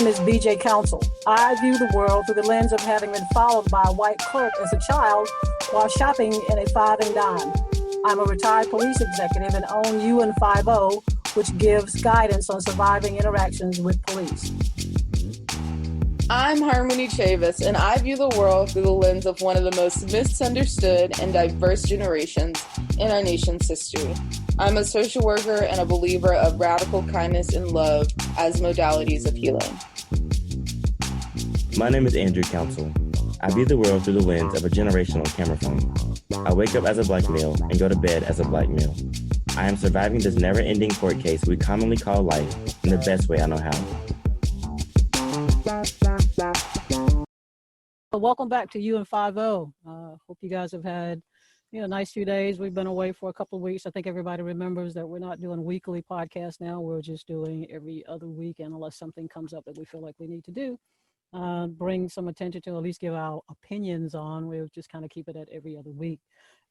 name is BJ Counsel. I view the world through the lens of having been followed by a white clerk as a child while shopping in a five and dime. I'm a retired police executive and own UN50, which gives guidance on surviving interactions with police. I'm Harmony Chavis, and I view the world through the lens of one of the most misunderstood and diverse generations in our nation's history. I'm a social worker and a believer of radical kindness and love as modalities of healing. My name is Andrew Counsel. I view the world through the lens of a generational camera phone. I wake up as a black male and go to bed as a black male. I am surviving this never-ending court case we commonly call life in the best way I know how. Welcome back to UN50. Hope you guys have had a nice few days. We've been away for a couple of weeks. I think everybody remembers that we're not doing weekly podcasts now. We're just doing every other week, and unless something comes up that we feel like we need to do, bring some attention to, at least give our opinions on. We'll just kind of keep it at every other week.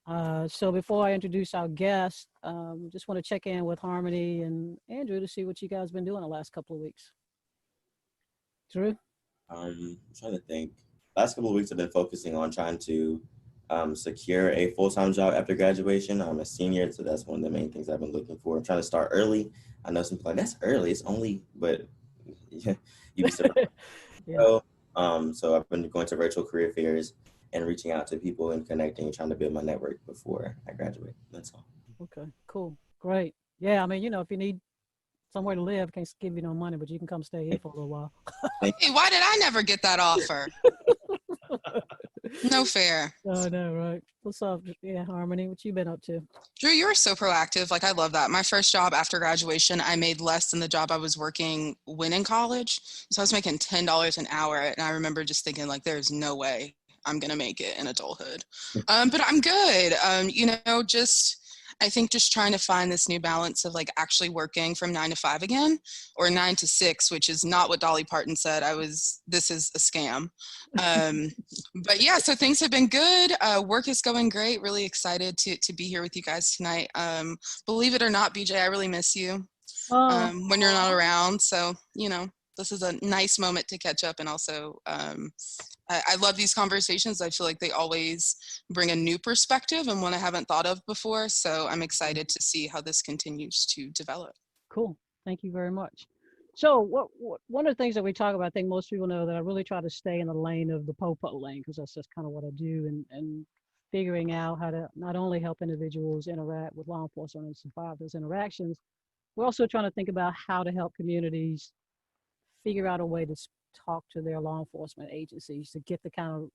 So before I introduce our guest, just want to check in with Harmony and Andrew to see what you guys been doing the last couple of weeks. Drew? I'm trying to think. Last couple of weeks I've been focusing on trying to secure a full-time job after graduation. I'm a senior, so that's one of the main things I've been looking for. I'm trying to start early. I know some people are like, that's early, it's only, but yeah, you'd be surprised. Yeah. So I've been going to virtual career fairs and reaching out to people and connecting and trying to build my network before I graduate. That's all. Okay, cool, great. Yeah, I mean, if you need somewhere to live, can't give you no money, but you can come stay here for a little while. Hey, why did I never get that offer? No fair. Oh, no, right. What's up? Yeah, Harmony, what you been up to? Drew, you were so proactive. Like, I love that. My first job after graduation, I made less than the job I was working when in college. So I was making $10 an hour. And I remember just thinking, like, there's no way I'm going to make it in adulthood. But I'm good. I think just trying to find this new balance of like actually working from 9 to 5 again, or 9 to 6, which is not what Dolly Parton said. This is a scam. But yeah, so things have been good. Work is going great. Really excited to be here with you guys tonight. Believe it or not, BJ, I really miss you when you're not around. So, this is a nice moment to catch up. And also, I love these conversations. I feel like they always bring a new perspective and one I haven't thought of before. So I'm excited to see how this continues to develop. Cool. Thank you very much. So one of the things that we talk about, I think most people know that I really try to stay in the lane of the po-po lane, because that's just kind of what I do, and figuring out how to not only help individuals interact with law enforcement and survive those interactions, we're also trying to think about how to help communities figure out a way to talk to their law enforcement agencies to get the kind of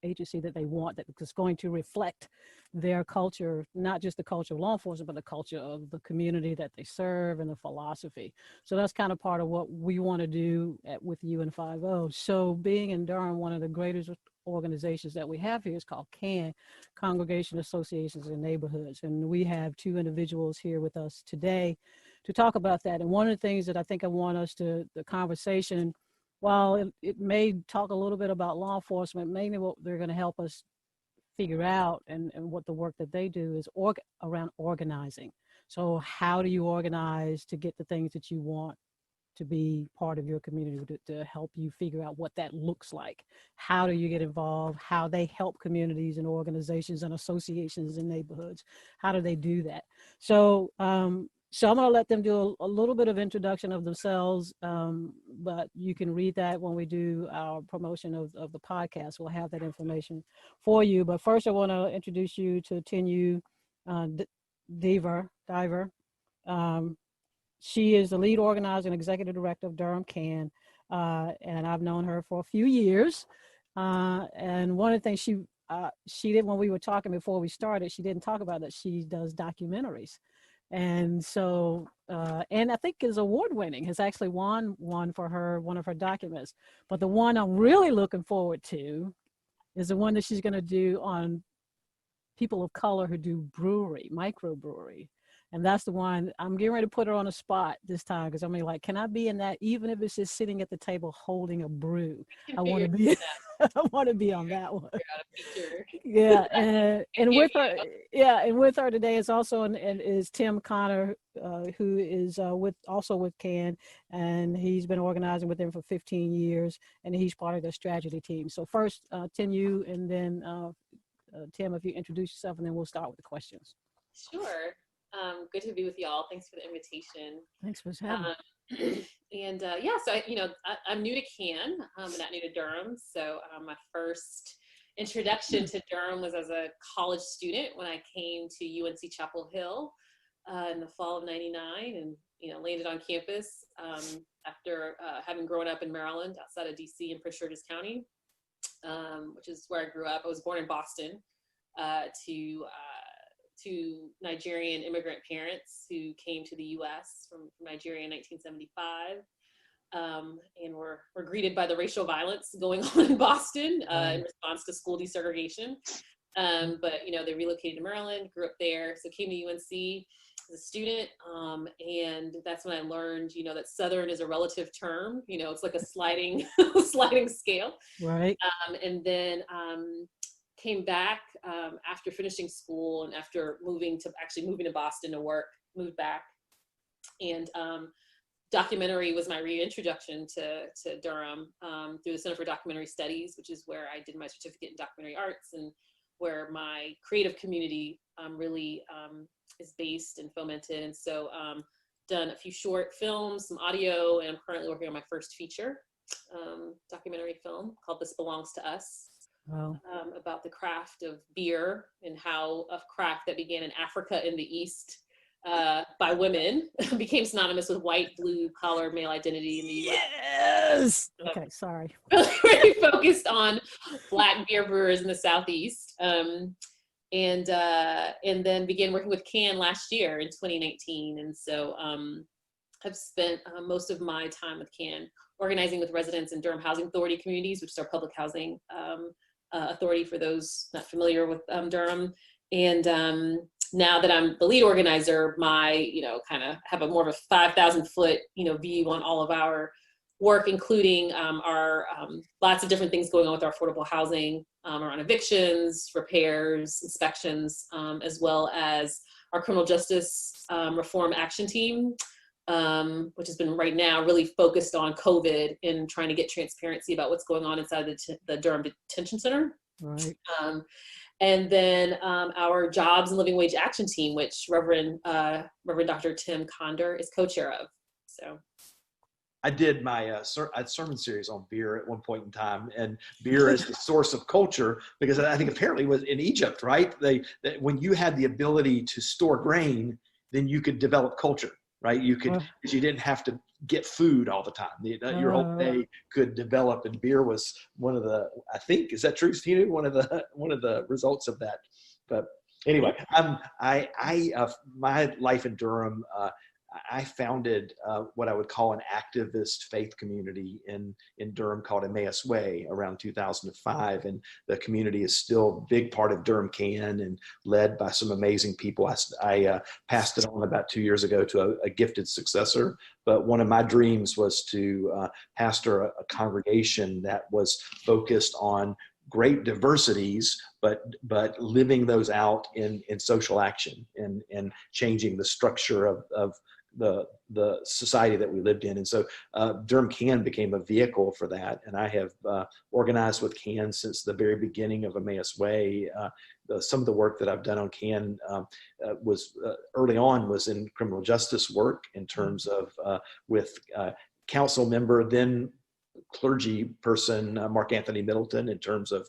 agency that they want, that is going to reflect their culture, not just the culture of law enforcement, but the culture of the community that they serve and the philosophy. So that's kind of part of what we want to do with UN50. So being in Durham, one of the greatest organizations that we have here is called CAN, Congregation Associations and Neighborhoods. And we have two individuals here with us today to talk about that. And one of the things that I think I want us to, the conversation, while it may talk a little bit about law enforcement, mainly what they're going to help us figure out and what the work that they do is around organizing. So how do you organize to get the things that you want to be part of your community, to help you figure out what that looks like? How do you get involved? How they help communities and organizations and associations and neighborhoods? How do they do that? So I'm going to let them do a little bit of introduction of themselves, but you can read that when we do our promotion of the podcast. We'll have that information for you. But first, I want to introduce you to Tinu Diver. She is the lead organizer and executive director of Durham CAN, and I've known her for a few years. And one of the things she did when we were talking before we started, she didn't talk about that she does documentaries. And so, and I think is award winning, has actually won one for her, one of her documents. But the one I'm really looking forward to is the one that she's going to do on people of color who do brewery, microbrewery. And that's the one I'm getting ready to put her on the spot this time, because I mean, like, can I be in that, even if it's just sitting at the table holding a brew? I want to be I want to be on that one. Yeah, and with her, yeah, and with her today is also and is Tim Conder, who is with CAN, and he's been organizing with them for 15 years, and he's part of the strategy team. So first, Tim, you, and then Tim, if you introduce yourself, and then we'll start with the questions. Sure. Good to be with y'all. Thanks for the invitation. Thanks for having me. And yeah, so I'm new to CAN, but not new to Durham. So my first introduction to Durham was as a college student when I came to UNC Chapel Hill in the fall of '99, and landed on campus after having grown up in Maryland, outside of DC in Prince George's County, which is where I grew up. I was born in Boston to Nigerian immigrant parents who came to the U.S. from Nigeria in 1975, and were greeted by the racial violence going on in Boston in response to school desegregation. But they relocated to Maryland, grew up there, so came to UNC as a student, and that's when I learned, that Southern is a relative term. It's like a sliding sliding scale. Right. And then came back after finishing school and after moving to Boston to work, moved back. And documentary was my reintroduction to Durham through the Center for Documentary Studies, which is where I did my certificate in documentary arts and where my creative community really is based and fomented. And so done a few short films, some audio, and I'm currently working on my first feature documentary film called This Belongs to Us. Wow. About the craft of beer and how a craft that began in Africa in the East by women became synonymous with white, blue collar male identity in the U.S. Yes. Okay, sorry. Really focused on Black beer brewers in the Southeast, and then began working with CAN last year in 2019. And so I've spent most of my time with CAN organizing with residents in Durham Housing Authority communities, which is our public housing authority for those not familiar with Durham. And now that I'm the lead organizer, my, kind of have a more of a 5,000 foot, view on all of our work, including our lots of different things going on with our affordable housing around evictions, repairs, inspections, as well as our criminal justice reform action team, which has been right now really focused on COVID and trying to get transparency about what's going on inside the Durham Detention Center. Right. And then our Jobs and Living Wage Action Team, which Reverend Dr. Tim Conder is co-chair of. So I did my sermon series on beer at one point in time, and beer is the source of culture, because I think apparently was in Egypt, right? When you had the ability to store grain, then you could develop culture. Right, you could, because you didn't have to get food all the time. Your whole day could develop, and beer was one of the. I think, is that true, Tinu? One of the results of that. But anyway, my life in Durham. I founded what I would call an activist faith community in Durham called Emmaus Way around 2005. And the community is still a big part of Durham CAN and led by some amazing people. I passed it on about 2 years ago to a gifted successor. But one of my dreams was to pastor a congregation that was focused on great diversities, but living those out in social action and changing the structure of the society that we lived in. And so Durham CAN became a vehicle for that. And I have organized with CAN since the very beginning of Emmaus Way. Some of the work that I've done on CAN was early on was in criminal justice work in terms of with council member, then clergy person, Mark Anthony Middleton, in terms of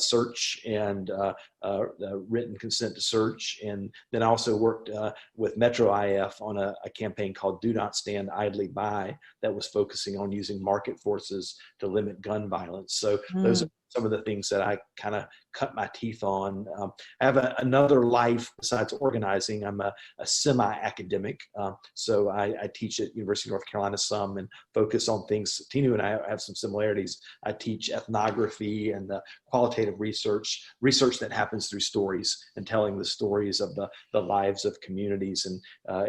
search and written consent to search. And then I also worked with Metro IF on a campaign called Do Not Stand Idly By that was focusing on using market forces to limit gun violence. So those are some of the things that I kind of cut my teeth on. I have another life besides organizing. I'm a semi-academic. So I teach at University of North Carolina some and focus on things. Tinu and I have some similarities. I teach ethnography and the qualitative research that happens through stories and telling the stories of the lives of communities, and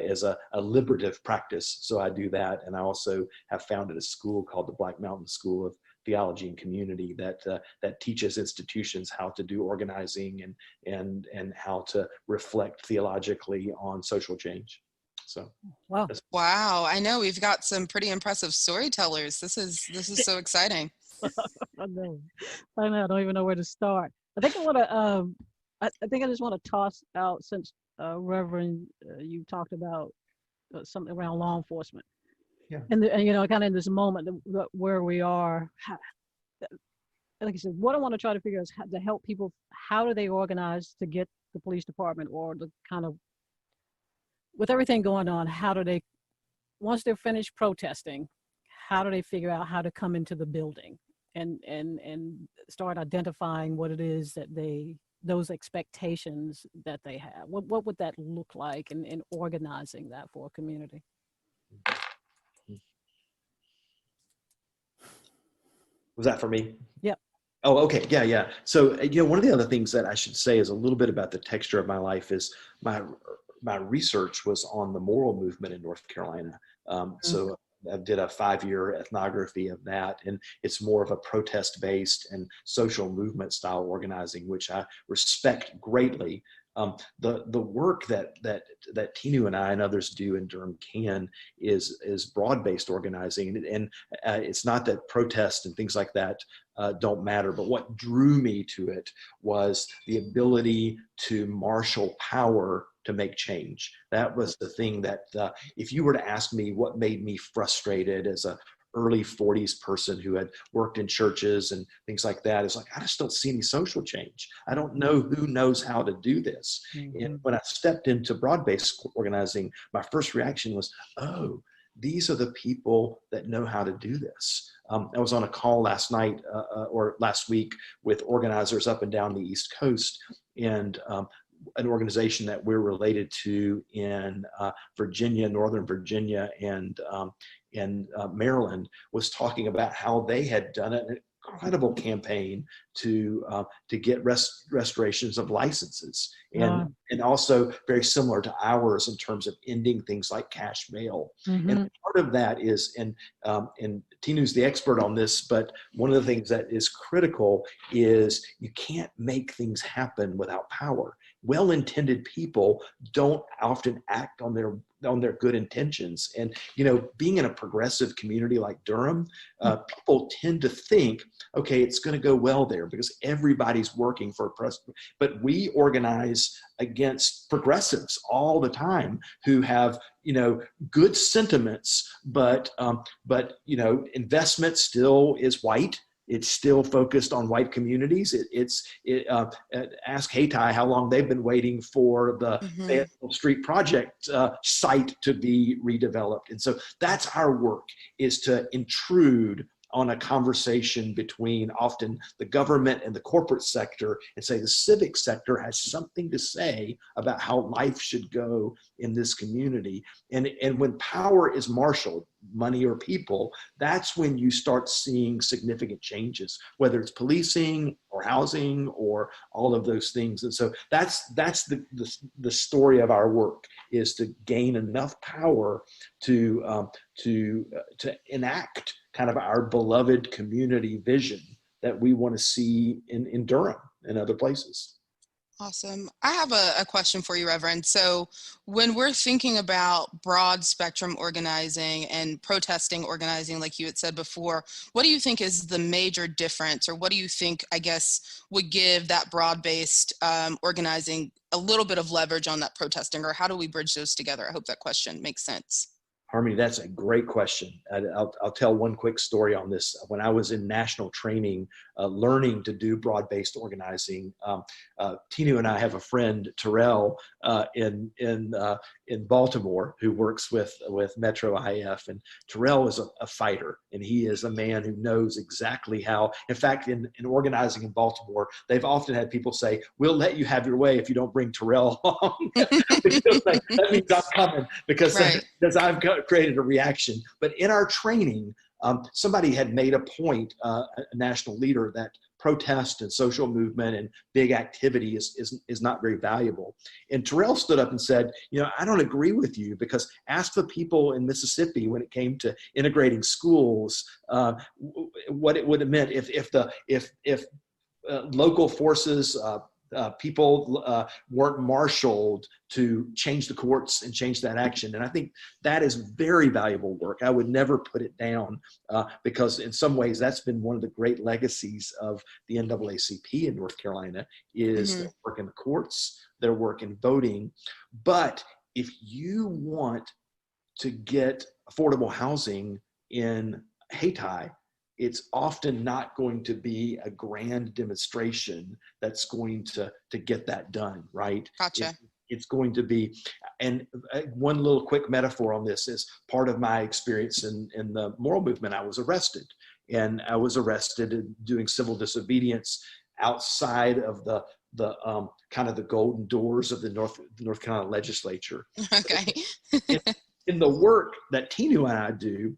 as a liberative practice. So I do that. And I also have founded a school called the Black Mountain School of Theology and Community that teaches institutions how to do organizing and how to reflect theologically on social change. So Wow. Wow, I know we've got some pretty impressive storytellers. This is so exciting. I know. I know. I don't even know where to start. I think I want to. I think I just want to toss out, since Reverend, you talked about something around law enforcement. Yeah. And kind of in this moment where we are. Like I said, what I want to try to figure out is how to help people. How do they organize to get the police department, or the kind of, with everything going on, how do they, once they're finished protesting, how do they figure out how to come into the building and start identifying what it is that those expectations that they have? What would that look like in organizing that for a community? Was that for me? Yep. Oh, okay. Yeah. So, one of the other things that I should say is a little bit about the texture of my life is my research was on the moral movement in North Carolina. So I did a 5-year ethnography of that, and it's more of a protest-based and social movement style organizing, which I respect greatly. The work that Tinu and I and others do in Durham CAN is broad-based organizing, and it's not that protests and things like that don't matter, but what drew me to it was the ability to marshal power to make change. That was the thing that if you were to ask me what made me frustrated as a early 40s person who had worked in churches and things like that, it's like, I just don't see any social change. I don't know who knows how to do this. Mm-hmm. And when I stepped into broad-based organizing, my first reaction was, oh, these are the people that know how to do this. I was on a call last night or last week with organizers up and down the East Coast, and an organization that we're related to in Virginia, Northern Virginia, and Maryland was talking about how they had done an incredible campaign to get restorations of licenses, and also very similar to ours in terms of ending things like cash bail. Mm-hmm. And part of that is, and Tinu's the expert on this, but one of the things that is critical is you can't make things happen without power. Well-intended people don't often act on their good intentions. And, being in a progressive community like Durham, people tend to think, okay, it's going to go well there because everybody's working for a president. But we organize against progressives all the time who have, good sentiments, but investment still is white. It's still focused on white communities. Ask Hayti how long they've been waiting for the Fayetteville Street project site to be redeveloped. And so that's our work, is to intrude on a conversation between often the government and the corporate sector and say the civic sector has something to say about how life should go in this community. And when power is marshaled, money or people, that's when you start seeing significant changes, whether it's policing or housing or all of those things. And so that's the story of our work, is to gain enough power to enact kind of our beloved community vision that we want to see in Durham and other places. Awesome. I have a question for you, Reverend. So when we're thinking about broad spectrum organizing and protesting organizing, like you had said before, what do you think is the major difference, or what do you think, I guess, would give that broad-based organizing a little bit of leverage on that protesting, or how do we bridge those together? I hope that question makes sense. Harmony, that's a great question. I'll tell one quick story on this. When I was in national training, learning to do broad-based organizing. Tinu and I have a friend, Terrell, in Baltimore, who works with Metro IF, and Terrell is a fighter, and he is a man who knows exactly how. In fact, in organizing in Baltimore, they've often had people say, "We'll let you have your way if you don't bring Terrell along." That means I'm coming, because Right. I've created a reaction. But in our training, somebody had made a point, a national leader, that protest and social movement and big activity is not very valuable. And Terrell stood up and said, I don't agree with you, because ask the people in Mississippi when it came to integrating schools, what it would have meant if local forces, people weren't marshaled to change the courts and change that action. And I think that is very valuable work. I would never put it down, because in some ways that's been one of the great legacies of the NAACP in North Carolina, is their work in the courts, their work in voting. But if you want to get affordable housing in Hayti, it's often not going to be a grand demonstration that's going to get that done, right? Gotcha. It's going to be, and one little quick metaphor on this is part of my experience in the moral movement. I was arrested, and I was arrested doing civil disobedience outside of the kind of the golden doors of the North Carolina legislature. Okay. in the work that Tinu and I do,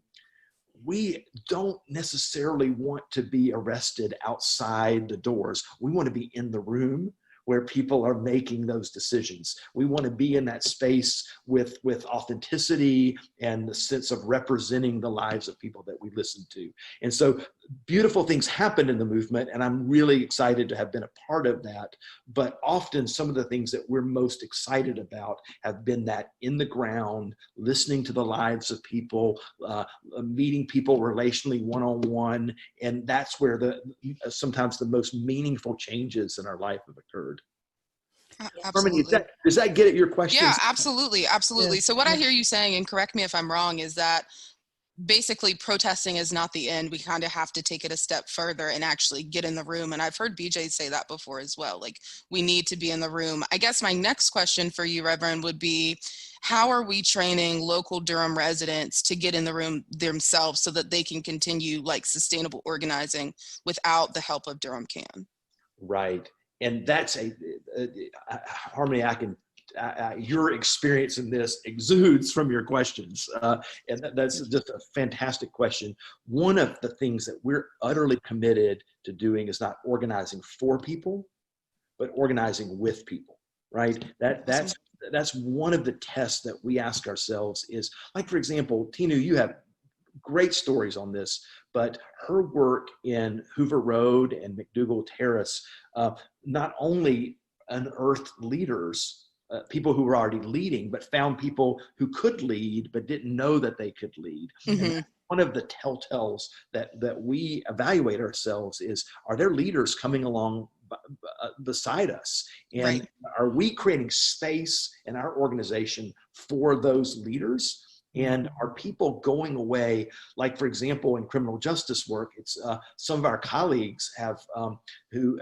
we don't necessarily want to be arrested outside the doors. We want to be in the room where people are making those decisions. We want to be in that space with authenticity and the sense of representing the lives of people that we listen to. And so beautiful things happen in the movement, and I'm really excited to have been a part of that. But often some of the things that we're most excited about have been that in the ground, listening to the lives of people, meeting people relationally one-on-one, and that's where sometimes the most meaningful changes in our life have occurred. Absolutely. Harmony, does that get at your question? Yeah, absolutely. Absolutely. Yeah. So what I hear you saying, and correct me if I'm wrong, is that basically protesting is not the end. We kind of have to take it a step further and actually get in the room. And I've heard BJ say that before as well. Like, we need to be in the room. I guess my next question for you, Reverend, would be, how are we training local Durham residents to get in the room themselves so that they can continue like sustainable organizing without the help of Durham CAN? Right. And that's Harmony, your experience in this exudes from your questions. And that's just a fantastic question. One of the things that we're utterly committed to doing is not organizing for people, but organizing with people, right? That's one of the tests that we ask ourselves is, like, for example, Tinu, you have great stories on this, but her work in Hoover Road and McDougal Terrace not only unearthed leaders, people who were already leading, but found people who could lead but didn't know that they could lead. And one of the telltales that we evaluate ourselves is, are there leaders coming along beside us? And are we creating space in our organization for those leaders? And are people going away, like, for example, in criminal justice work, it's some of our colleagues have, who,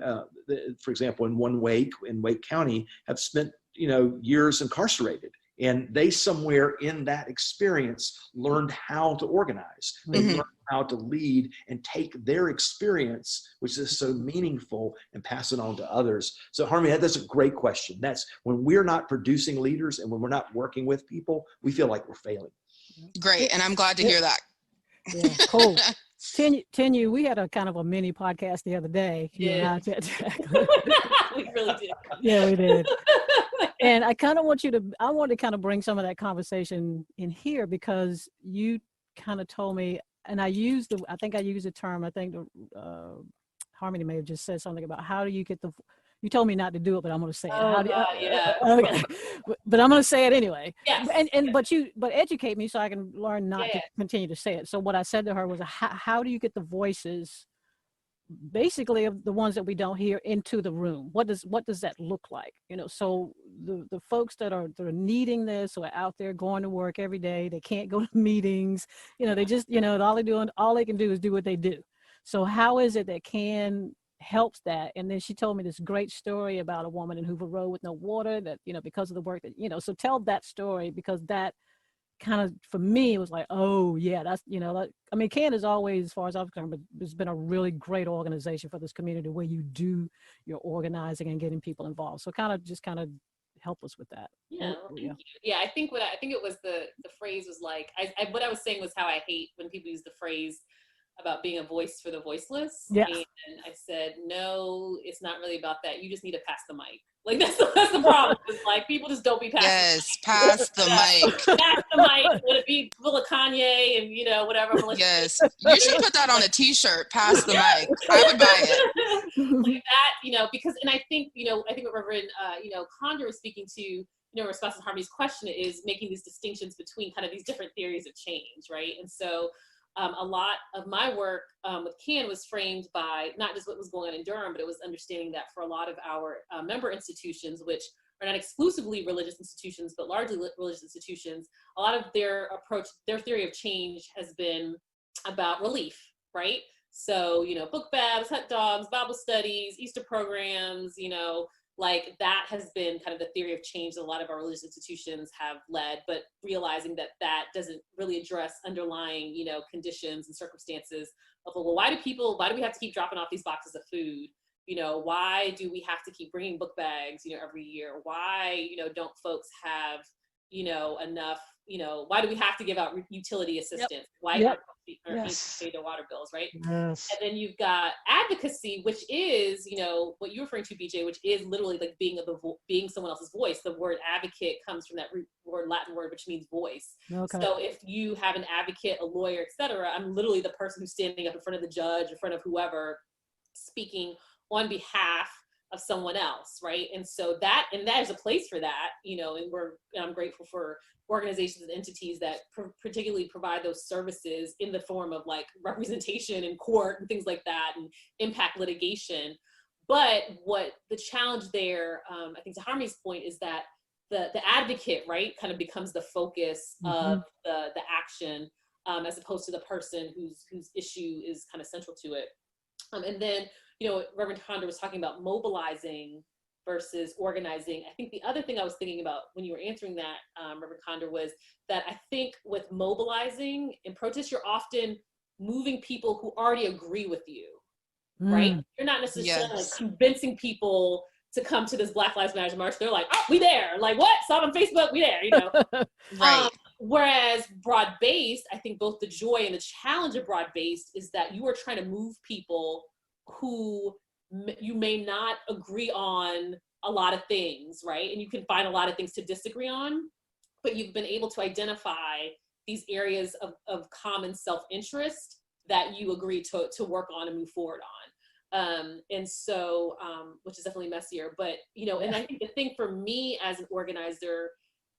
for example, in Wake County, have spent, years incarcerated. And they somewhere in that experience learned how to organize. They learned how to lead and take their experience, which is so meaningful, and pass it on to others. So Harmony, that's a great question. That's when we're not producing leaders and when we're not working with people, we feel like we're failing. Great. And I'm glad to hear that. Yeah, cool. Tinu, we had a kind of a mini podcast the other day. Yeah. We really did. Yeah, we did. And I kind of want to kind of bring some of that conversation in here, because you kind of told me, and I used the term, I think Harmony may have just said something about how do you get you told me not to do it, but I'm going to say it. Okay. But I'm going to say it anyway. Yes. But educate me so I can learn not to continue to say it. So what I said to her was, how do you get the voices, basically, of the ones that we don't hear, into the room? What does that look like? So the folks that are needing this, or are out there going to work every day, they can't go to meetings. They just, all they can do is do what they do. So how is it that CAN helps that? And then she told me this great story about a woman in Hoover Road with no water that, because of the work that, so tell that story, because that kind of, for me, it was like, oh yeah, that's, CAN is always, as far as I'm concerned, but it's been a really great organization for this community where you do your organizing and getting people involved. So kind of help us with that. Yeah, well, thank you. Yeah, I think it was the phrase was like, what I was saying was how I hate when people use the phrase about being a voice for the voiceless. Yeah. And I said, no, it's not really about that. You just need to pass the mic. Like that's the problem. It's like people just don't be passing. Yes, pass the mic. Pass the mic. Would it be full of Kanye and whatever? Yes, you should put that on a T-shirt. Pass the mic. I would buy it. Like that, because, and I think what Reverend Conder was speaking to, in response to Harmony's question, is making these distinctions between kind of these different theories of change, right? And so a lot of my work with CAN was framed by not just what was going on in Durham, but it was understanding that for a lot of our member institutions, which are not exclusively religious institutions, but largely religious institutions, a lot of their approach, their theory of change has been about relief, right? So, book baths, hot dogs, Bible studies, Easter programs, like that has been kind of the theory of change that a lot of our religious institutions have led, but realizing that that doesn't really address underlying, conditions and circumstances of, well, why do we have to keep dropping off these boxes of food? Why do we have to keep bringing book bags, every year? Why, don't folks have, enough, why do we have to give out utility assistance? Yep. Why Yep. Yes. Pay their water bills, right? Yes. And then you've got advocacy, which is, what you're referring to, BJ, which is literally like being someone else's voice. The word advocate comes from that Latin word, which means voice. Okay. So if you have an advocate, a lawyer, etc., I'm literally the person who's standing up in front of the judge, in front of whoever, speaking on behalf of someone else, right? And so that is a place for that, and I'm grateful for organizations and entities that particularly provide those services in the form of like representation in court and things like that, and impact litigation. But what the challenge there, I think to Harmony's point, is that the advocate, right, kind of becomes the focus of the action, as opposed to the person whose issue is kind of central to it. And then, Reverend Conder was talking about mobilizing versus organizing. I think the other thing I was thinking about when you were answering that, Reverend Conder, was that I think with mobilizing and protest, you're often moving people who already agree with you, right? You're not necessarily like convincing people to come to this Black Lives Matter march. They're like, oh, we there. Like, what? Saw it on Facebook, we there, Right. Whereas broad-based, I think both the joy and the challenge of broad-based is that you are trying to move people who you may not agree on a lot of things, right? And you can find a lot of things to disagree on, but you've been able to identify these areas of common self-interest that you agree to work on and move forward on. And so, which is definitely messier, but, and I think the thing for me as an organizer,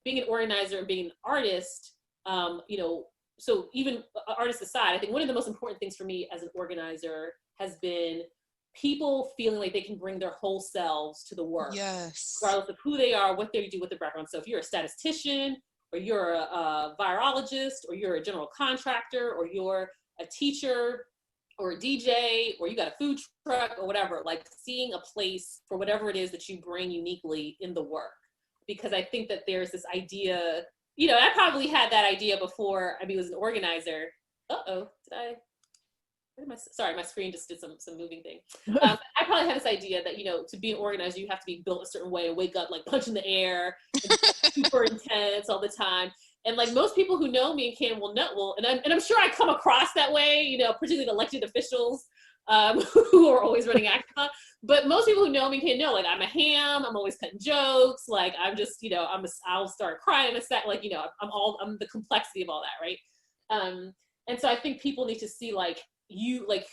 being an organizer and being an artist, so even artists aside, I think one of the most important things for me as an organizer has been people feeling like they can bring their whole selves to the work, regardless of who they are, what they do, what their background. So if you're a statistician, or you're a virologist, or you're a general contractor, or you're a teacher, or a DJ, or you got a food truck, or whatever, like seeing a place for whatever it is that you bring uniquely in the work. Because I think that there's this idea, I probably had that idea before I was an organizer. Sorry, my screen just did some moving thing. I probably had this idea that, to be an organizer, you have to be built a certain way and wake up like punch in the air, and super intense all the time. And like most people who know me and CAN will know, and I'm sure I come across that way, particularly the elected officials who are always running action. But most people who know me can know, like, I'm a ham, I'm always cutting jokes, like I'm just, I'll start crying a sec, like, I'm the complexity of all that, right? And so I think people need to see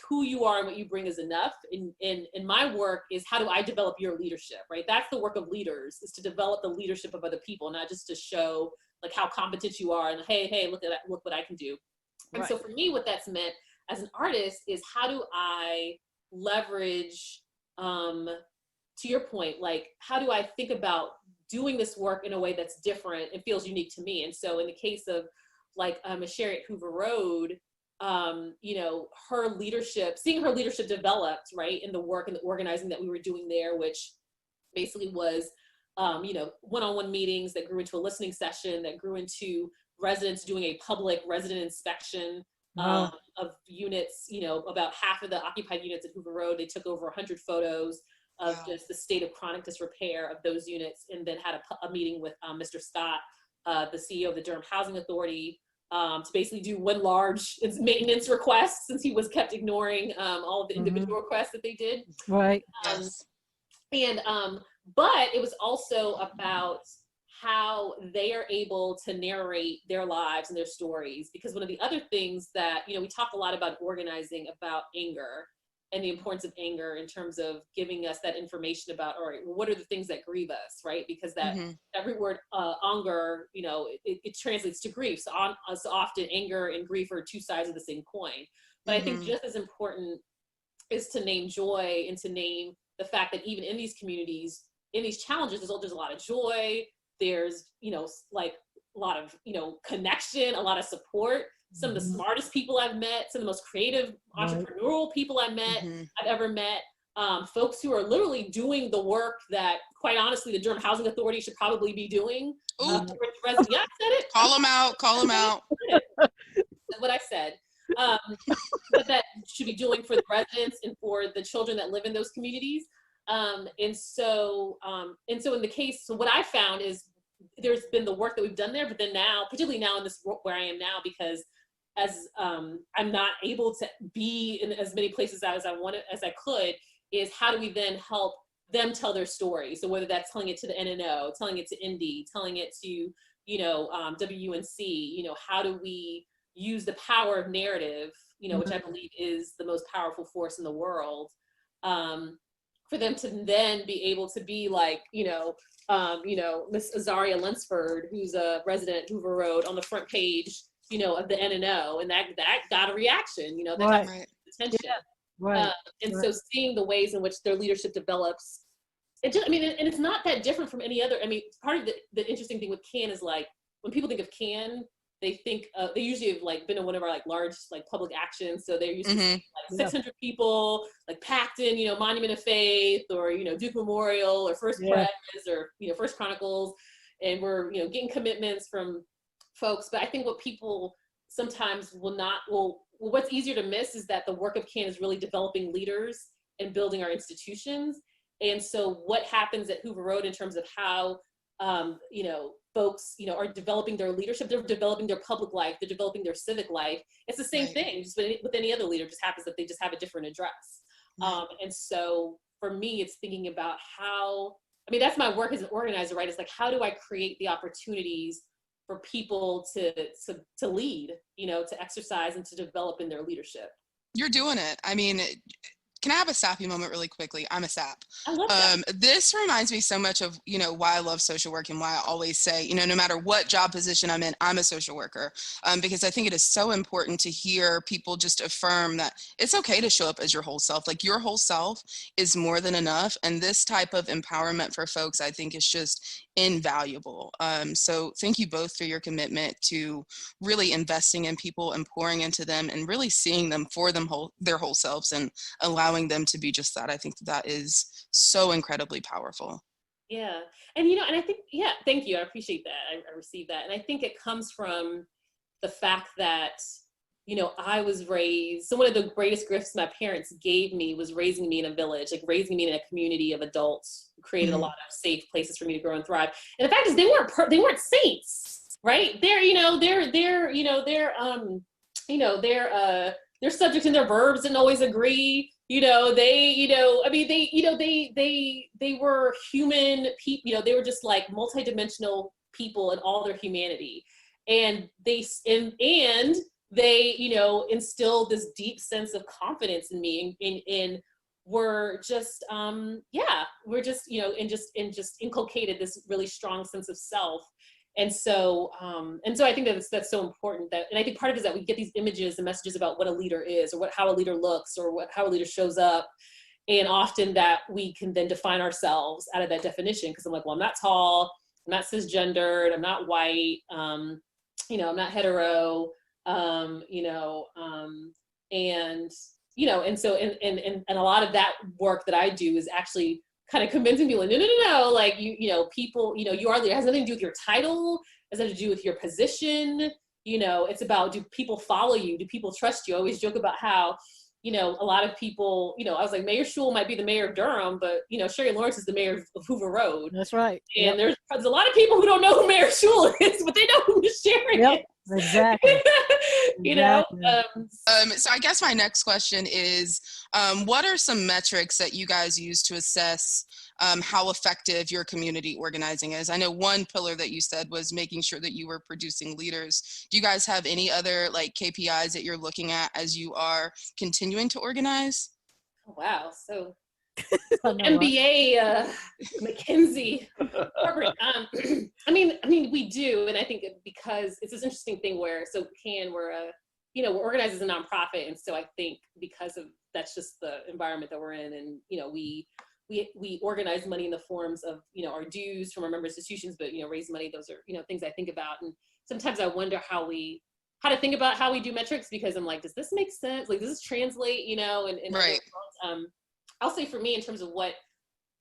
who you are and what you bring is enough. In my work is, how do I develop your leadership, right? That's the work of leaders, is to develop the leadership of other people, not just to show like how competent you are and hey, look at that, look what I can do. And Right. So for me, what that's meant as an artist is, how do I leverage, to your point, like, how do I think about doing this work in a way that's different and feels unique to me? And so in the case of like a Sherry at Hoover Road, you know, her leadership, seeing her leadership developed, right, in the work and the organizing that we were doing there, which basically was, you know, one-on-one meetings that grew into a listening session, that grew into residents doing a public resident inspection of units. You know, about half of the occupied units at Hoover Road, they took over 100 photos of just the state of chronic disrepair of those units, and then had a meeting with Mr. Scott, the CEO of the Durham Housing Authority, to basically do one large maintenance request, since he was kept ignoring all of the individual requests that they did. Right. Yes. And but it was also about how they are able to narrate their lives and their stories. Because one of the other things that, you know, we talk a lot about organizing, about anger and the importance of anger in terms of giving us that information about, all right, well, what are the things that grieve us, right? Because that every word, anger, you know, it translates to grief. So often anger and grief are two sides of the same coin. But I think just as important is to name joy, and to name the fact that even in these communities, in these challenges, there's a lot of joy. There's, you know, like a lot of, you know, connection, a lot of support. Some of the smartest people I've met, some of the most creative, entrepreneurial people I've ever met. Folks who are literally doing the work that, quite honestly, the Durham Housing Authority should probably be doing. Yeah, I said it. Call them out. Call them out. That's what I said. But that should be doing for the residents and for the children that live in those communities. And so in the case, so what I found is there's been the work that we've done there, but then now, particularly now in this where I am now, because as I'm not able to be in as many places as I could, is how do we then help them tell their story? So whether that's telling it to the NNO, telling it to Indy, telling it to, you know, WUNC, you know, how do we use the power of narrative, you know, which I believe is the most powerful force in the world, for them to then be able to be like, you know, Miss Azaria Lunsford, who's a resident at Hoover Road, on the front page, you know, of the NNO, and that got a reaction, you know, that got attention. And so seeing the ways in which their leadership develops, it just, I mean, and it's not that different from any other. I mean, part of the interesting thing with CAN is, like, when people think of CAN, they think they usually have like been in one of our like large like public actions. So they're used to seeing, like 600 people like packed in, you know, Monument of Faith, or, you know, Duke Memorial, or First Press, or, you know, First Chronicles, and we're, you know, getting commitments from folks. But I think what people sometimes what's easier to miss is that the work of CAN is really developing leaders and building our institutions. And so what happens at Hoover Road in terms of how you know, folks, you know, are developing their leadership, they're developing their public life, they're developing their civic life. It's the same thing, just with any other leader, just happens that they just have a different address. And so for me, it's thinking about how, I mean, that's my work as an organizer, right? It's like, how do I create the opportunities for people to lead, you know, to exercise and to develop in their leadership? You're doing it. I mean, can I have a sappy moment really quickly? I'm a sap. I love that. This reminds me so much of, you know, why I love social work, and why I always say, you know, no matter what job position I'm in, I'm a social worker, because I think it is so important to hear people just affirm that it's okay to show up as your whole self. Like, your whole self is more than enough. And this type of empowerment for folks, I think, is just invaluable. So thank you both for your commitment to really investing in people and pouring into them, and really seeing them for their whole selves, and allowing them to be just that. I think that is so incredibly powerful. Yeah. And, you know, and I think, yeah, thank you. I appreciate that. I received that. And I think it comes from the fact that, you know, I was raised, so one of the greatest gifts my parents gave me was raising me in a village, like raising me in a community of adults who created a lot of safe places for me to grow and thrive. And the fact is, they weren't saints, right? Their subjects and their verbs didn't always agree. You know, they were human people, you know, they were just like multidimensional people in all their humanity. And they, you know, instilled this deep sense of confidence in me, and were just, we're just, you know, and just inculcated this really strong sense of self. And so I think that's so important, and I think part of it is that we get these images and messages about what a leader is, or how a leader looks, or how a leader shows up. And often that we can then define ourselves out of that definition. Cause I'm like, well, I'm not tall, I'm not cisgendered, I'm not white, you know, I'm not hetero, you know, and, you know, and so, and a lot of that work that I do is actually kind of convincing people, no, like you know, people, you know, you are leader. It has nothing to do with your title, it has nothing to do with your position. You know, it's about, do people follow you? Do people trust you? I always joke about how, you know, a lot of people, you know, I was like, Mayor Schul might be the mayor of Durham, but, you know, Sherry Lawrence is the mayor of Hoover Road. That's right. And there's a lot of people who don't know who Mayor Schul is, but they know who Sherry is. Exactly. You know? So I guess my next question is, what are some metrics that you guys use to assess how effective your community organizing is? I know one pillar that you said was making sure that you were producing leaders. Do you guys have any other like KPIs that you're looking at as you are continuing to organize? Wow. So MBA, McKinsey, Harvard. I mean, we do, and I think because it's this interesting thing where, so CAN, we're we're organized as a nonprofit, and so I think because of that's just the environment that we're in, and you know, we organize money in the forms of, you know, our dues from our member institutions, but, you know, raise money. Those are, you know, things I think about, and sometimes I wonder how to think about how we do metrics, because I'm like, does this make sense? Like, does this translate? You know, and right. I'll say for me, in terms of what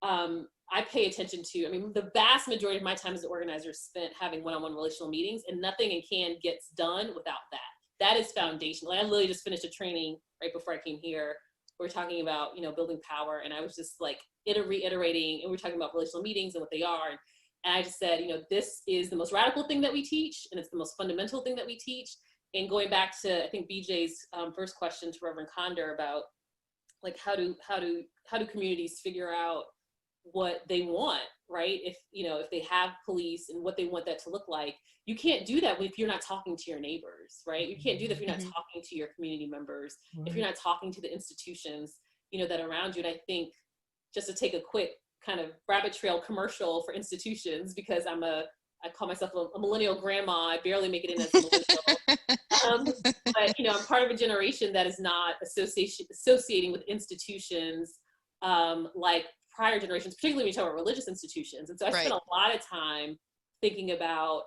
I pay attention to, I mean, the vast majority of my time as an organizer is spent having one-on-one relational meetings, and nothing in CAN gets done without that. That is foundational. I literally just finished a training right before I came here. We're talking about, you know, building power, and I was just like reiterating, and we're talking about relational meetings and what they are. And I just said, you know, this is the most radical thing that we teach, and it's the most fundamental thing that we teach. And going back to, I think, BJ's first question to Reverend Conder about, like, how do communities figure out what they want, right? If, you know, if they have police and what they want that to look like, you can't do that if you're not talking to your neighbors, right? You can't do that if you're not talking to your community members, if you're not talking to the institutions, you know, that are around you. And I think, just to take a quick kind of rabbit trail commercial for institutions, because I call myself a millennial grandma. I barely make it in as a millennial. But, you know, I'm part of a generation that is not associating with institutions like prior generations, particularly when you talk about religious institutions. And so I spent a lot of time thinking about,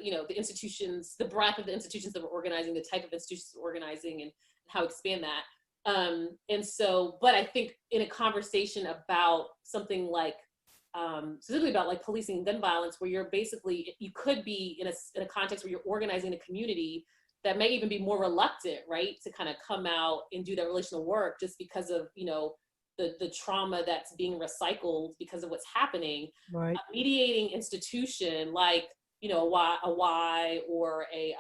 you know, the institutions, the breadth of the institutions that we're organizing, the type of institutions we're organizing, and how to expand that. And so, but I think in a conversation about something like, specifically about like policing gun violence, where you're basically, you could be in a context where you're organizing a community that may even be more reluctant, right, to kind of come out and do that relational work, just because of, you know, the trauma that's being recycled because of what's happening. Right. A mediating institution like, you know, a Y or a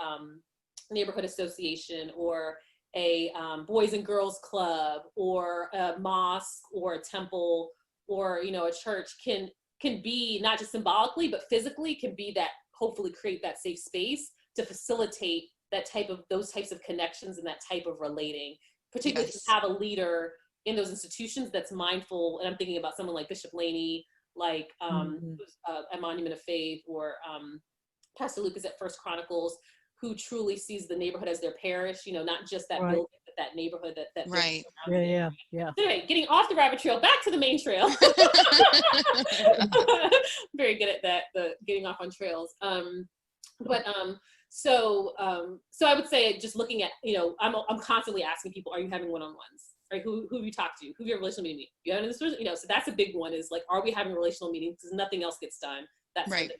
neighborhood association, or a boys and girls club, or a mosque or a temple, or, you know, a church can be not just symbolically, but physically can be that, hopefully create that safe space to facilitate those types of connections and that type of relating, particularly to have a leader in those institutions that's mindful. And I'm thinking about someone like Bishop Laney, like who's at Monument of Faith, or Pastor Lucas at First Chronicles, who truly sees the neighborhood as their parish, you know, not just that building, but that neighborhood that right. Yeah. Anyway, getting off the rabbit trail, back to the main trail. Very good at that, the getting off on trails. So I would say, just looking at, you know, I'm constantly asking people, are you having one-on-ones? Right? Who have you talked to? Who have you had a relational meeting with? You have this, you know, so that's a big one, is like, are we having relational meetings? Because nothing else gets done. That's right.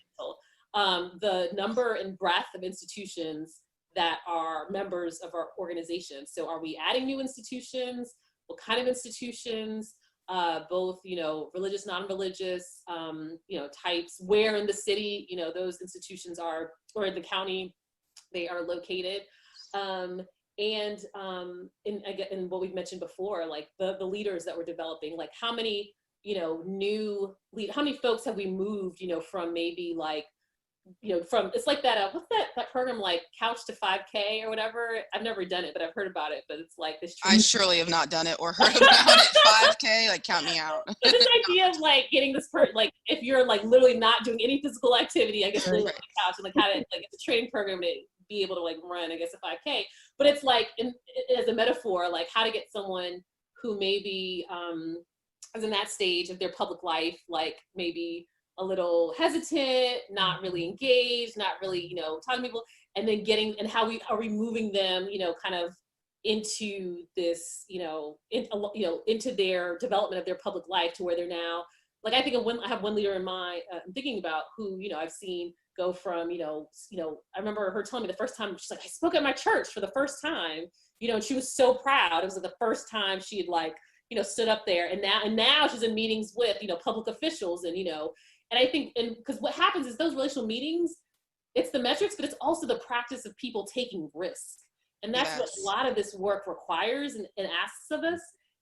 The number and breadth of institutions that are members of our organization. So are we adding new institutions? What kind of institutions? Both, you know, religious, non-religious, you know, types, where in the city, you know, those institutions are, or in the county they are located. And what we've mentioned before, like the leaders that we're developing, like how many, you know, how many folks have we moved, you know, from maybe like, you know, from, it's like that, what's that program, like Couch to 5K or whatever? I've never done it, but I've heard about it. But it's like this. I surely have not done it or heard about it. 5K, like, count me out. This idea of like getting this like, if you're like literally not doing any physical activity, I guess living on the couch, and like how to, like, it's a training program to be able to like run, I guess, a 5K. But it's like, as a metaphor, like how to get someone who maybe is in that stage of their public life, like maybe a little hesitant, not really engaged, not really, you know, talking to people, and then how we are moving them, you know, kind of into this, you know, into their development of their public life, to where they're now, like, I have one leader in mind, I'm thinking about, who, you know, I've seen go from, you know, I remember her telling me the first time, she's like, I spoke at my church for the first time, you know, and she was so proud. It was like the first time she had, like, you know, stood up there, and now she's in meetings with, you know, public officials, and, you know, and I think, and because what happens is those relational meetings, it's the metrics, but it's also the practice of people taking risks. And that's what a lot of this work requires and asks of us.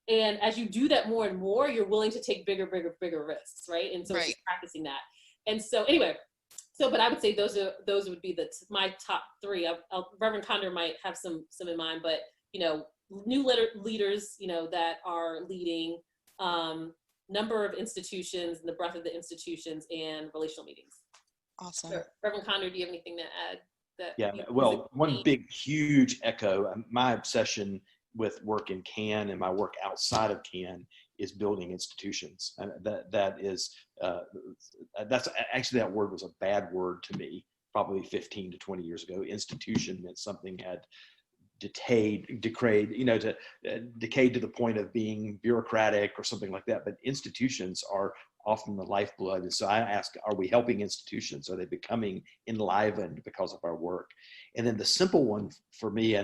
And as you do that more and more, you're willing to take bigger risks, right? And so it's just practicing that. And so anyway, but I would say those would be my top three. Reverend Conder might have some in mind, but, you know, new leaders, you know, that are leading, number of institutions and the breadth of the institutions, and relational meetings. Awesome. Sure. Reverend Conder, do you have anything to add? Yeah, well, one big, huge echo, my obsession with work in CAN and my work outside of CAN is building institutions. And that's actually, that word was a bad word to me probably 15 to 20 years ago. Institution meant something had decayed, you know, decayed to the point of being bureaucratic or something like that. But institutions are often the lifeblood. And so I ask, are we helping institutions? Are they becoming enlivened because of our work? And then the simple one for me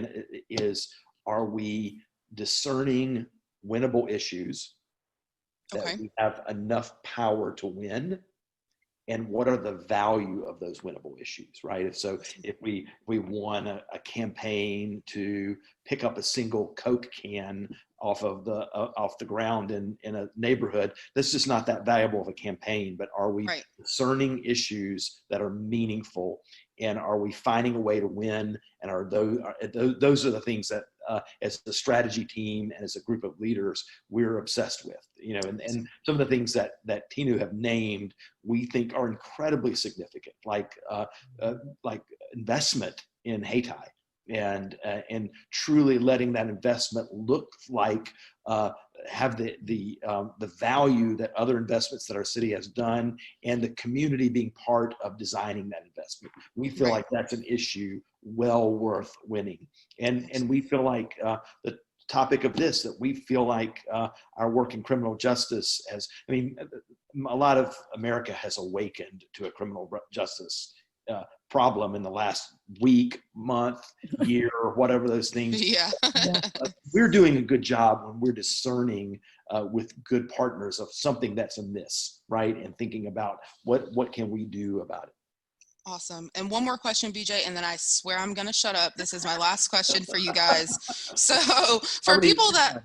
is, are we discerning winnable issues that we have enough power to win? And what are the value of those winnable issues, right? So if we won a campaign to pick up a single Coke can off the ground in a neighborhood, that's just not that valuable of a campaign. But are we discerning issues that are meaningful, and are we finding a way to win? And are those are the things that as the strategy team and as a group of leaders, we're obsessed with, you know, and some of the things that Tinu have named, we think are incredibly significant, like investment in Hayti, and truly letting that investment look like have the value that other investments that our city has done, and the community being part of designing that investment. We feel like that's an issue well worth winning, and we feel like the topic of this, that we feel like our work in criminal justice has, I mean, a lot of America has awakened to a criminal justice problem in the last week, month, year, or whatever those things. We're doing a good job when we're discerning with good partners of something that's amiss, right? And thinking about what can we do about it. Awesome. And one more question, BJ, and then I swear I'm going to shut up. This is my last question for you guys. So for people that,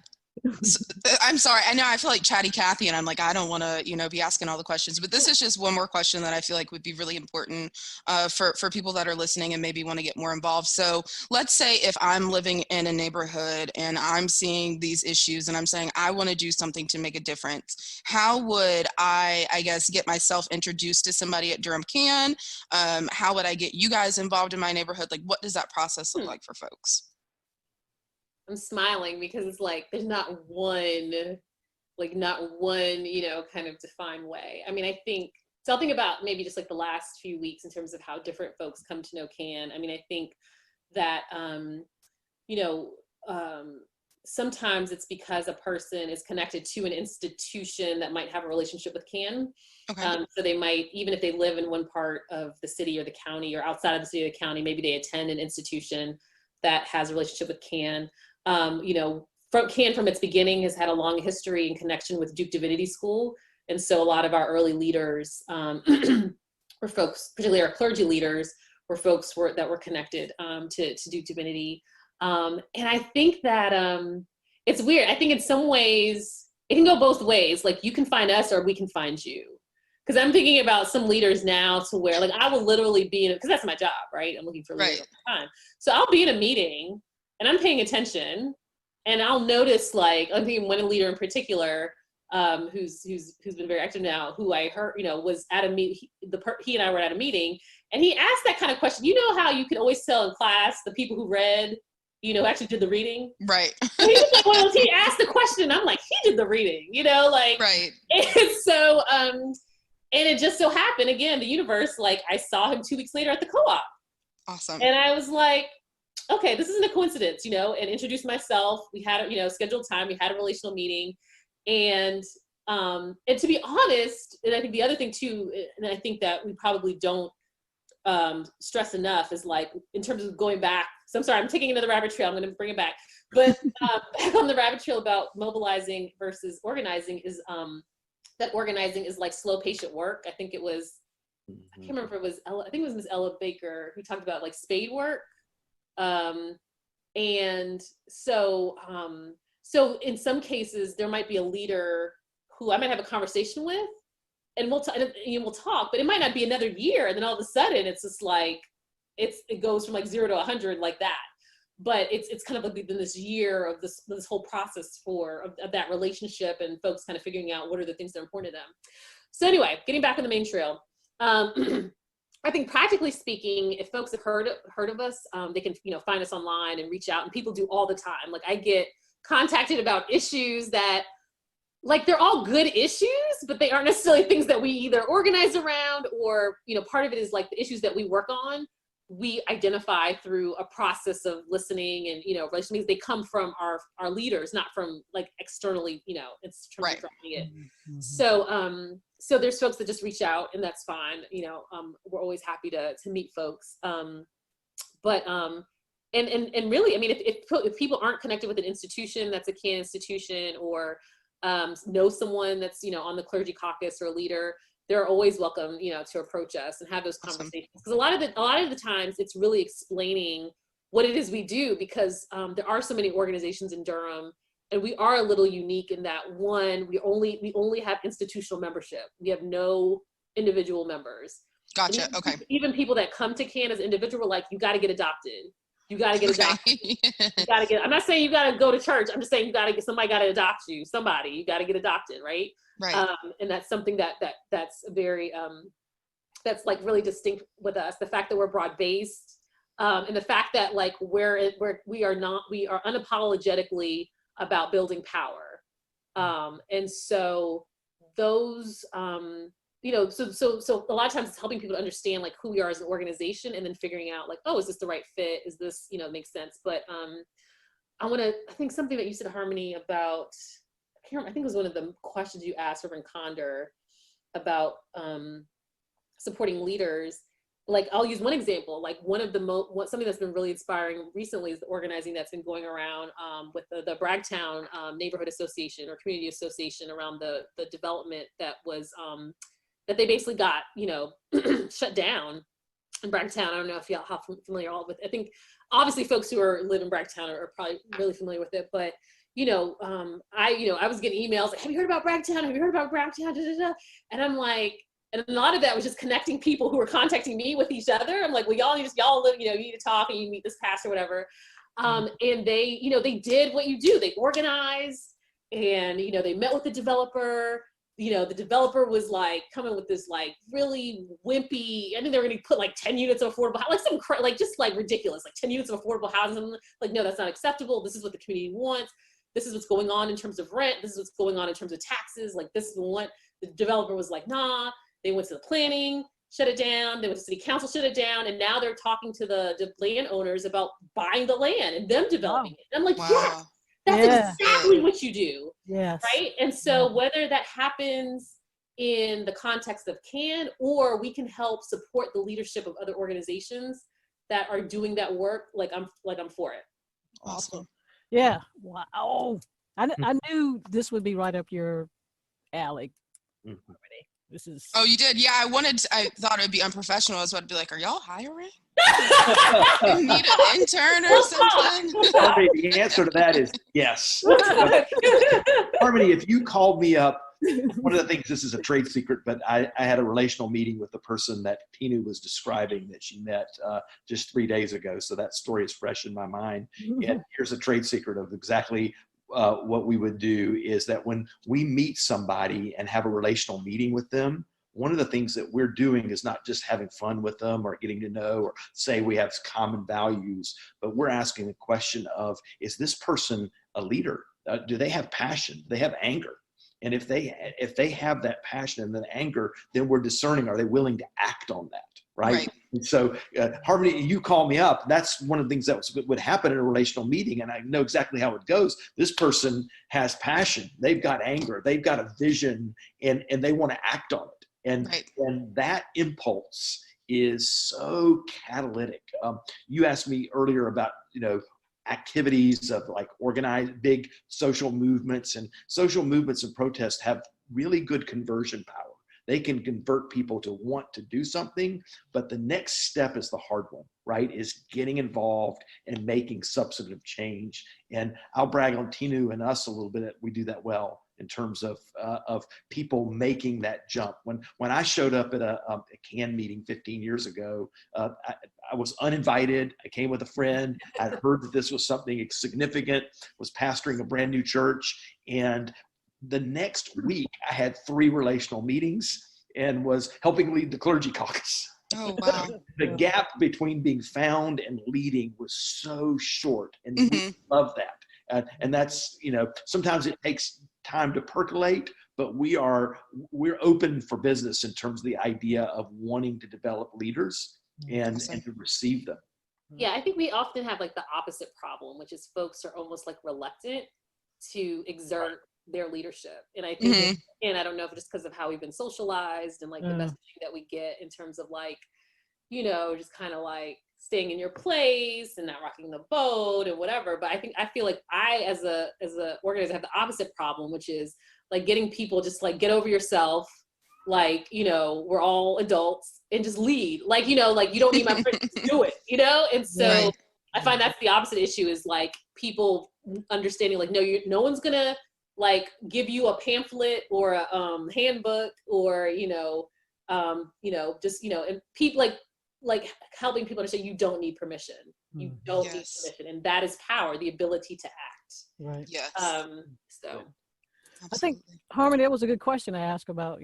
I'm sorry, I know I feel like chatty Cathy, and I'm like, I don't want to, you know, be asking all the questions, but this is just one more question that I feel like would be really important for people that are listening and maybe want to get more involved. So let's say if I'm living in a neighborhood and I'm seeing these issues and I'm saying, I want to do something to make a difference. How would I guess, get myself introduced to somebody at Durham CAN? How would I get you guys involved in my neighborhood? Like, what does that process look like for folks? I'm smiling because it's like, there's not one, you know, kind of defined way. I mean, I think, so I'll think about maybe just like the last few weeks in terms of how different folks come to know CAN. I mean, I think that, you know, sometimes it's because a person is connected to an institution that might have a relationship with CAN. So they might, even if they live in one part of the city or the county or outside of the city or the county, maybe they attend an institution that has a relationship with CAN. You know, CAN from its beginning has had a long history in connection with Duke Divinity School. And so a lot of our early leaders were folks, particularly our clergy leaders, were folks that were connected to Duke Divinity. And I think that it's weird. I think in some ways, it can go both ways. Like, you can find us or we can find you. Because I'm thinking about some leaders now to where, like, I will literally be in, because that's my job, right? I'm looking for leaders all the time. So I'll be in a meeting and I'm paying attention, and I'll notice, like, I'm thinking one leader in particular, who's been very active now, who I heard, you know, was at a meet. He and I were at a meeting, and he asked that kind of question. You know how you can always tell in class the people who read, you know, actually did the reading, right? And he was like, well, he asked the question, and I'm like, he did the reading, you know, like, right. And so, And it just so happened, again, the universe, like I saw him 2 weeks later at the co-op. Awesome. And I was like, okay, this isn't a coincidence, you know, and introduced myself. We had a, you know, scheduled time. We had a relational meeting. And to be honest, and I think the other thing too, and I think that we probably don't stress enough is like, in terms of going back, so I'm sorry, I'm taking another rabbit trail. I'm going to bring it back. But back on the rabbit trail about mobilizing versus organizing is that organizing is like slow, patient work. I think it was, I can't remember if it was Ella, I think it was Miss Ella Baker who talked about like spade work. And so in some cases there might be a leader who I might have a conversation with, and we'll talk, but it might not be another year. And then all of a sudden it's just like, it goes from like 0 to 100 like that. But it's kind of like been this year of this whole process of that relationship and folks kind of figuring out what are the things that are important to them. So anyway, getting back on the main trail. I think practically speaking, if folks have heard of us, they can, you know, find us online and reach out, and people do all the time. Like I get contacted about issues that, like, they're all good issues, but they aren't necessarily things that we either organize around, or, you know, part of it is like the issues that we work on, we identify through a process of listening, and, you know, means they come from our leaders, not from like externally, you know, it's right. It. Mm-hmm. So there's folks that just reach out, and that's fine. You know, we're always happy to meet folks. And really, I mean, if people aren't connected with an institution that's a CAN institution, or know someone that's, you know, on the clergy caucus or a leader, they're always welcome, you know, to approach us and have those conversations. Because a lot of the times it's really explaining what it is we do, because there are so many organizations in Durham, and we are a little unique in that, one, we only have institutional membership. We have no individual members. Gotcha. Okay. Even people that come to CAN as individual, like, you got to get adopted. You got to get adopted. You got to get, I'm not saying you got to go to church. I'm just saying somebody got to adopt you. You got to get adopted. Right. Right. And that's something that's very, that's like really distinct with us. The fact that we're broad-based, and the fact that like we are unapologetically about building power. And so those, you know, so a lot of times it's helping people to understand like who we are as an organization, and then figuring out like, oh, is this the right fit? Is this, you know, makes sense? But I think something that you said, Harmony, about, I think it was one of the questions you asked Reverend Conder about supporting leaders. Like, I'll use one example. Like, one of the something that's been really inspiring recently is the organizing that's been going around with the Bragtown Neighborhood Association or Community Association around the development that was that they basically got, you know, shut down in Bragtown. I don't know if y'all how familiar all with. I think obviously folks who live in Bragtown are probably really familiar with it, but you know, I was getting emails like, have you heard about Bragtown? Have you heard about Bragtown? Da, da, da. And I'm like, and a lot of that was just connecting people who were contacting me with each other. I'm like, well, y'all live, you know, you need to talk, and you meet this pastor or whatever. And they, you know, they did what you do. They organized, and, you know, they met with the developer. You know, the developer was like coming with this like really wimpy, I think they were going to put like 10 units of affordable, like just like ridiculous, like 10 units of affordable housing. I'm like, no, that's not acceptable. This is what the community wants. This is what's going on in terms of rent. This is what's going on in terms of taxes. Like, this is what the developer was like, nah. They went to the planning, shut it down. They went to city council, shut it down. And now they're talking to the landowners about buying the land and them developing it. And I'm like, yes, that's exactly what you do. Yes. Right. And so whether that happens in the context of CAN, or we can help support the leadership of other organizations that are doing that work, like I'm for it. Awesome. Yeah. Wow. I knew this would be right up your alley. Mm-hmm. This is. Oh, you did? Yeah, I thought it would be unprofessional. I was about to be like, are y'all hiring? You need an intern or something? Harmony, the answer to that is yes. Harmony, if you called me up, one of the things, this is a trade secret, but I had a relational meeting with the person that Tinu was describing that she met just 3 days ago. So that story is fresh in my mind. And here's a trade secret of exactly what we would do is that when we meet somebody and have a relational meeting with them, one of the things that we're doing is not just having fun with them or getting to know or say we have common values, but we're asking the question of, is this person a leader? Do they have passion? Do they have anger? And if they have that passion and that anger, then we're discerning, are they willing to act on that? Right. And so Harmony, you call me up. That's one of the things that would happen in a relational meeting. And I know exactly how it goes. This person has passion. They've got anger. They've got a vision, and they want to act on it. And that impulse is so catalytic. You asked me earlier about, activities of like organized big social movements, and protests have really good conversion power. They can convert people to want to do something, but the next step is the hard one, right? Is getting involved and making substantive change. And I'll brag on Tinu and us a little bit. We do that well in terms of people making that jump. When I showed up at a CAN meeting 15 years ago, I was uninvited. I came with a friend. I'd heard that this was something significant, was pastoring a brand new church. And the next week I had 3 relational meetings and was helping lead the clergy caucus. Oh, wow. The gap between being found and leading was so short, and we love that. And that's, sometimes it takes time to percolate, but we're open for business in terms of the idea of wanting to develop leaders and to receive them. Yeah, I think we often have like the opposite problem, which is folks are almost like reluctant to exert their leadership. And I think, and I don't know if it's just because of how we've been socialized and like the messaging that we get in terms of like, just kind of like staying in your place and not rocking the boat and whatever. But I feel like I, as a organizer, have the opposite problem, which is like getting people just like get over yourself. Like, we're all adults and just lead. Like, like you don't need my friends to do it, And so I find that's the opposite issue, is like people understanding like, no one's gonna like give you a pamphlet or a handbook or, just, and people like helping people understand you don't need permission. You don't need permission. And that is power, the ability to act. Right. Yes. So I think, Harmony, that was a good question to ask about,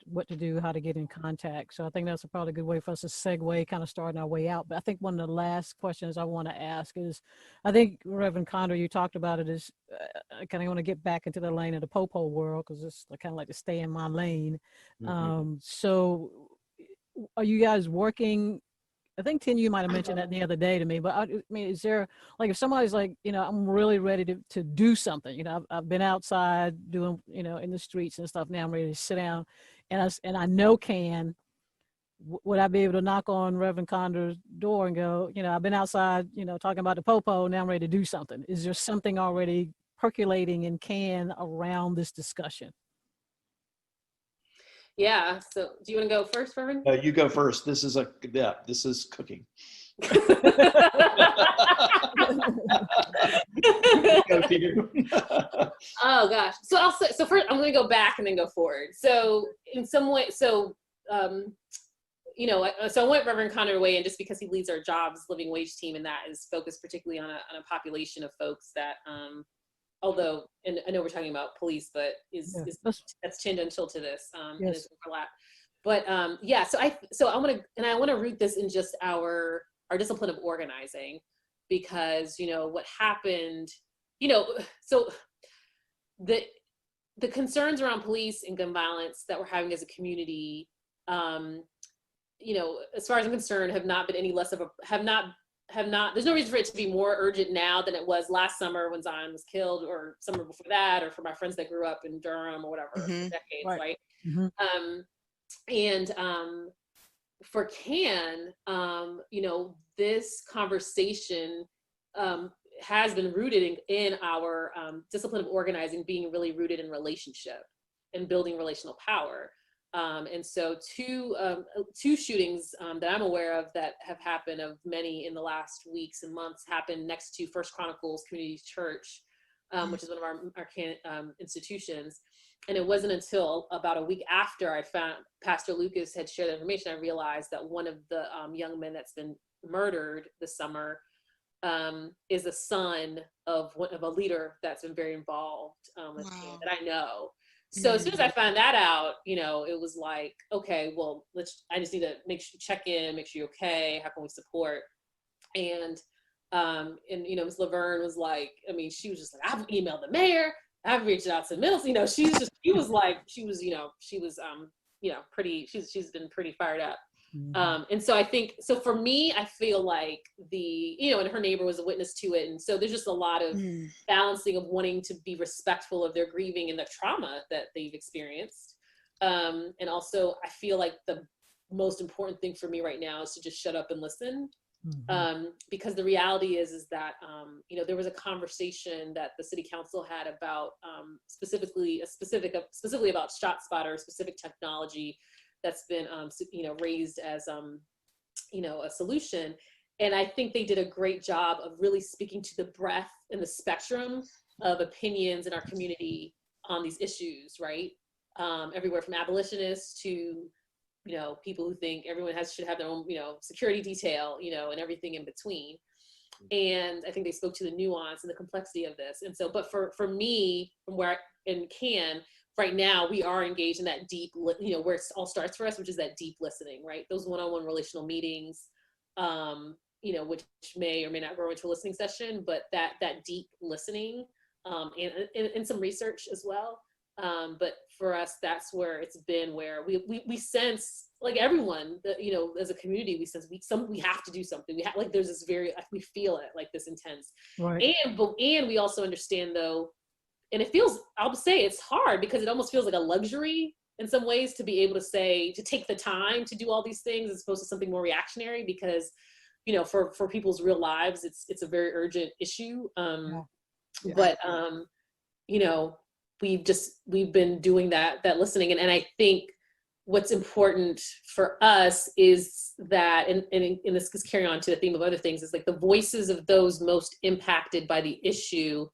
what to do, how to get in contact. So I think that's probably a good way for us to segue, kind of starting our way out. But I think one of the last questions I want to ask is, I think, Reverend Conder, you talked about it, is I kind of want to get back into the lane of the popo world, because it's kind of like to stay in my lane. So are you guys working? I think, Tinu, you might have mentioned that the other day to me, but I mean, is there, like, if somebody's like, I'm really ready to do something, I've been outside doing, in the streets and stuff, now I'm ready to sit down, and I know CAN, would I be able to knock on Reverend Conder's door and go, I've been outside, talking about the popo, now I'm ready to do something? Is there something already percolating in CAN around this discussion? yeah. So do you want to go first, Reverend? No, you go first. This is cooking. Oh gosh. So first I'm going to go back and then go forward. So in some way, so I went Reverend Conder way in just because he leads our jobs living wage team, and that is focused particularly on a population of folks that although, and I know we're talking about police, but that's tangential to this, and it's overlap. But so I want to root this in just our discipline of organizing, because what happened, so the concerns around police and gun violence that we're having as a community, as far as I'm concerned, have not been any less of there's no reason for it to be more urgent now than it was last summer when Zion was killed, or summer before that, or for my friends that grew up in Durham or whatever, for decades, right? And for CAN, this conversation has been rooted in our discipline of organizing, being really rooted in relationship and building relational power. And so two shootings that I'm aware of that have happened, of many in the last weeks and months, happened next to First Chronicles Community Church, which is one of our CAN institutions. And it wasn't until about a week after I found Pastor Lucas had shared the information, I realized that one of the young men that's been murdered this summer is a son of a leader that's been very involved with CAN that I know. So as soon as I found that out, it was like, okay, well, I just need to check in, make sure you're okay. How can we support? And Ms. Laverne was like, she was just like, I've emailed the mayor. I've reached out to middle, she was pretty, she's been pretty fired up. And so I think, so for me, I feel like and her neighbor was a witness to it. And so there's just a lot of balancing of wanting to be respectful of their grieving and the trauma that they've experienced. And also I feel like the most important thing for me right now is to just shut up and listen. Because the reality is that, there was a conversation that the city council had about specifically about ShotSpotter, a specific technology that's been, raised as, a solution. And I think they did a great job of really speaking to the breadth and the spectrum of opinions in our community on these issues, right? Everywhere from abolitionists to, people who think everyone should have their own, security detail, and everything in between. And I think they spoke to the nuance and the complexity of this. And so, but for me, from where in CAN, right now, we are engaged in that deep, where it all starts for us, which is that deep listening, right? Those one-on-one relational meetings, which may or may not grow into a listening session, but that deep listening, and some research as well. But for us, that's where it's been, where we sense, like everyone, that, as a community, we sense we have to do something. We have, like, there's this we feel it, like this intense. Right. And we also understand, though, and it feels, I'll say it's hard because it almost feels like a luxury in some ways to be able to take the time to do all these things as opposed to something more reactionary, because, for people's real lives, it's a very urgent issue. But, we've been doing that listening. And I think what's important for us is that, and this is carrying on to the theme of other things, is like the voices of those most impacted by the issue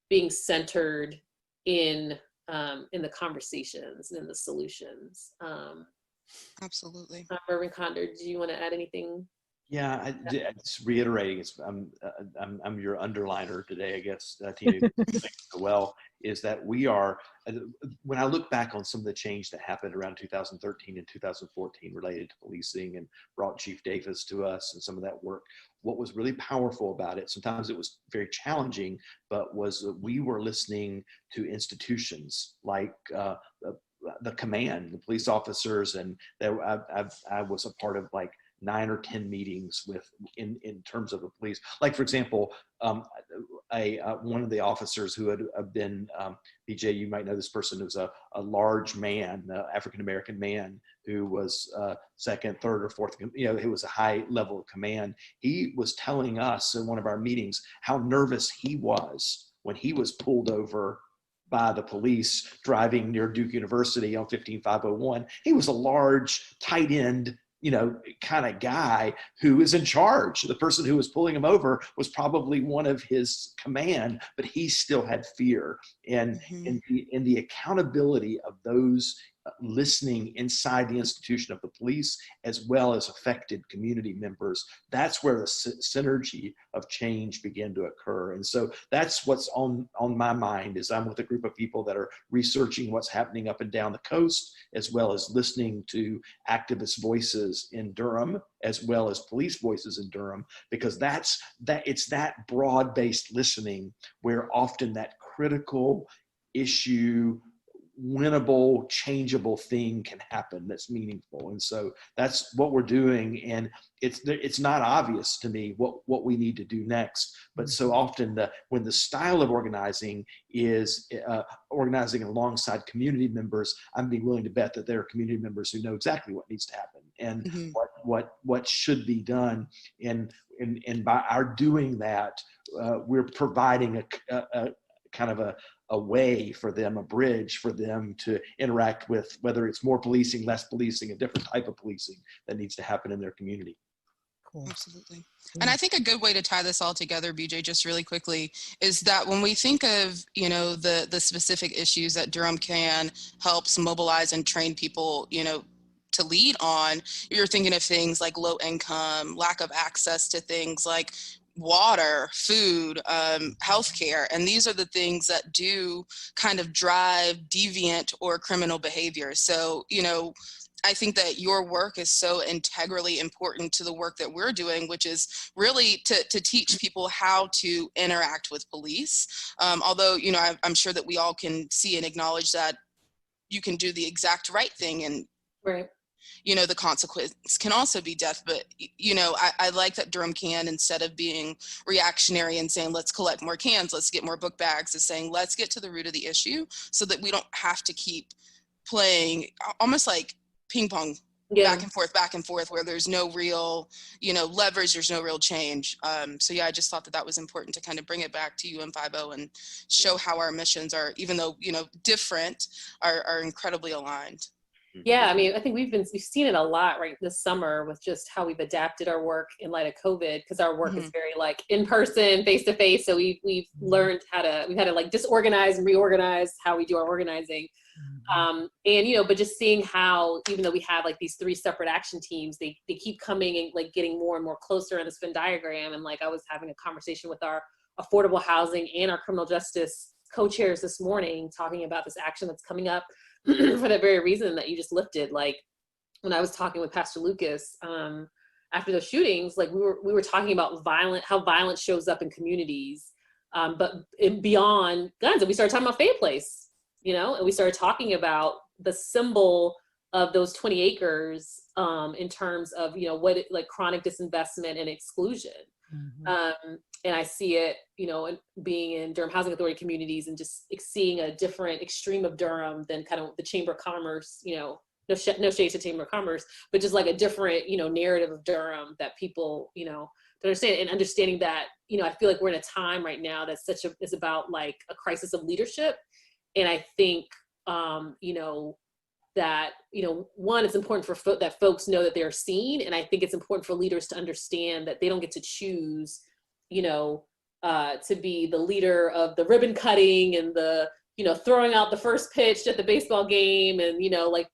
being centered in the conversations and in the solutions. Absolutely. Reverend Conder, do you want to add anything? Yeah, just reiterating, I'm your underliner today, I guess, Tinu, well, is that we are, when I look back on some of the change that happened around 2013 and 2014 related to policing and brought Chief Davis to us and some of that work, what was really powerful about it, sometimes it was very challenging, but was we were listening to institutions like the command, the police officers, and I was a part of like 9 or 10 meetings in terms of the police. Like, for example, one of the officers who had been, BJ, you might know this person, was a large man, African-American man, who was second, third, or fourth, it was a high level of command. He was telling us in one of our meetings how nervous he was when he was pulled over by the police driving near Duke University on 15501. He was a large, tight-end, kind of guy who is in charge. The person who was pulling him over was probably one of his command, but he still had fear. And in the accountability of those listening inside the institution of the police, as well as affected community members, that's where the synergy of change began to occur. And so that's what's on my mind, is I'm with a group of people that are researching what's happening up and down the coast, as well as listening to activist voices in Durham, as well as police voices in Durham, because it's that broad-based listening where often that critical issue, winnable, changeable thing can happen that's meaningful. And so that's what we're doing. And it's not obvious to me what we need to do next. But so often when the style of organizing is organizing alongside community members, I'm being willing to bet that there are community members who know exactly what needs to happen and what should be done. And by our doing that, we're providing a kind of a way for them, a bridge for them to interact with, whether it's more policing, less policing, a different type of policing that needs to happen in their community. Cool. Absolutely. And I think a good way to tie this all together, BJ, just really quickly, is that when we think of, the specific issues that Durham CAN helps mobilize and train people, to lead on, you're thinking of things like low income, lack of access to things like water, food, healthcare, and these are the things that do kind of drive deviant or criminal behavior. So, I think that your work is so integrally important to the work that we're doing, which is really to teach people how to interact with police. Although, you know, I'm sure that we all can see and acknowledge that you can do the exact right thing, and Right. you know, the consequence can also be death. But, you know, I like that Durham CAN, instead of being reactionary and saying, let's collect more cans, let's get more book bags, is saying, let's get to the root of the issue so that we don't have to keep playing almost like ping pong, Yeah. back and forth, where there's no real, you know, leverage, there's no real change. So yeah, I just thought that that was important to kind of bring it back to UM50 and show how our missions are, even though, you know, different, are incredibly aligned. Yeah, I mean, I think we've seen it a lot right this summer with just how we've adapted our work in light of COVID, because our work is very like in person, face to face. So we've learned we've had to like disorganize and reorganize how we do our organizing. And, you know, but just seeing how, even though we have like these 3 separate action teams, they keep coming and like getting more and more closer in this Venn diagram. And like, I was having a conversation with our affordable housing and our criminal justice co-chairs this morning, talking about this action that's coming up for that very reason that you just lifted. Like when I was talking with Pastor Lucas, after those shootings, like we were talking about how violence shows up in communities, but beyond guns. And we started talking about Faith Place, you know, and we started talking about the symbol of those 20 acres in terms of, you know, like chronic disinvestment and exclusion. And I see it, you know, being in Durham Housing Authority communities and just seeing a different extreme of Durham than kind of the Chamber of Commerce, you know, no shade to Chamber of Commerce, but just like a different, you know, narrative of Durham that people, you know, to understand, and understanding that, you know, I feel like we're in a time right now that's is about like a crisis of leadership. And I think, you know, that, you know, one, it's important that folks know that they're seen. And I think it's important for leaders to understand that they don't get to choose, you know, to be the leader of the ribbon cutting and the, you know, throwing out the first pitch at the baseball game, and, you know, like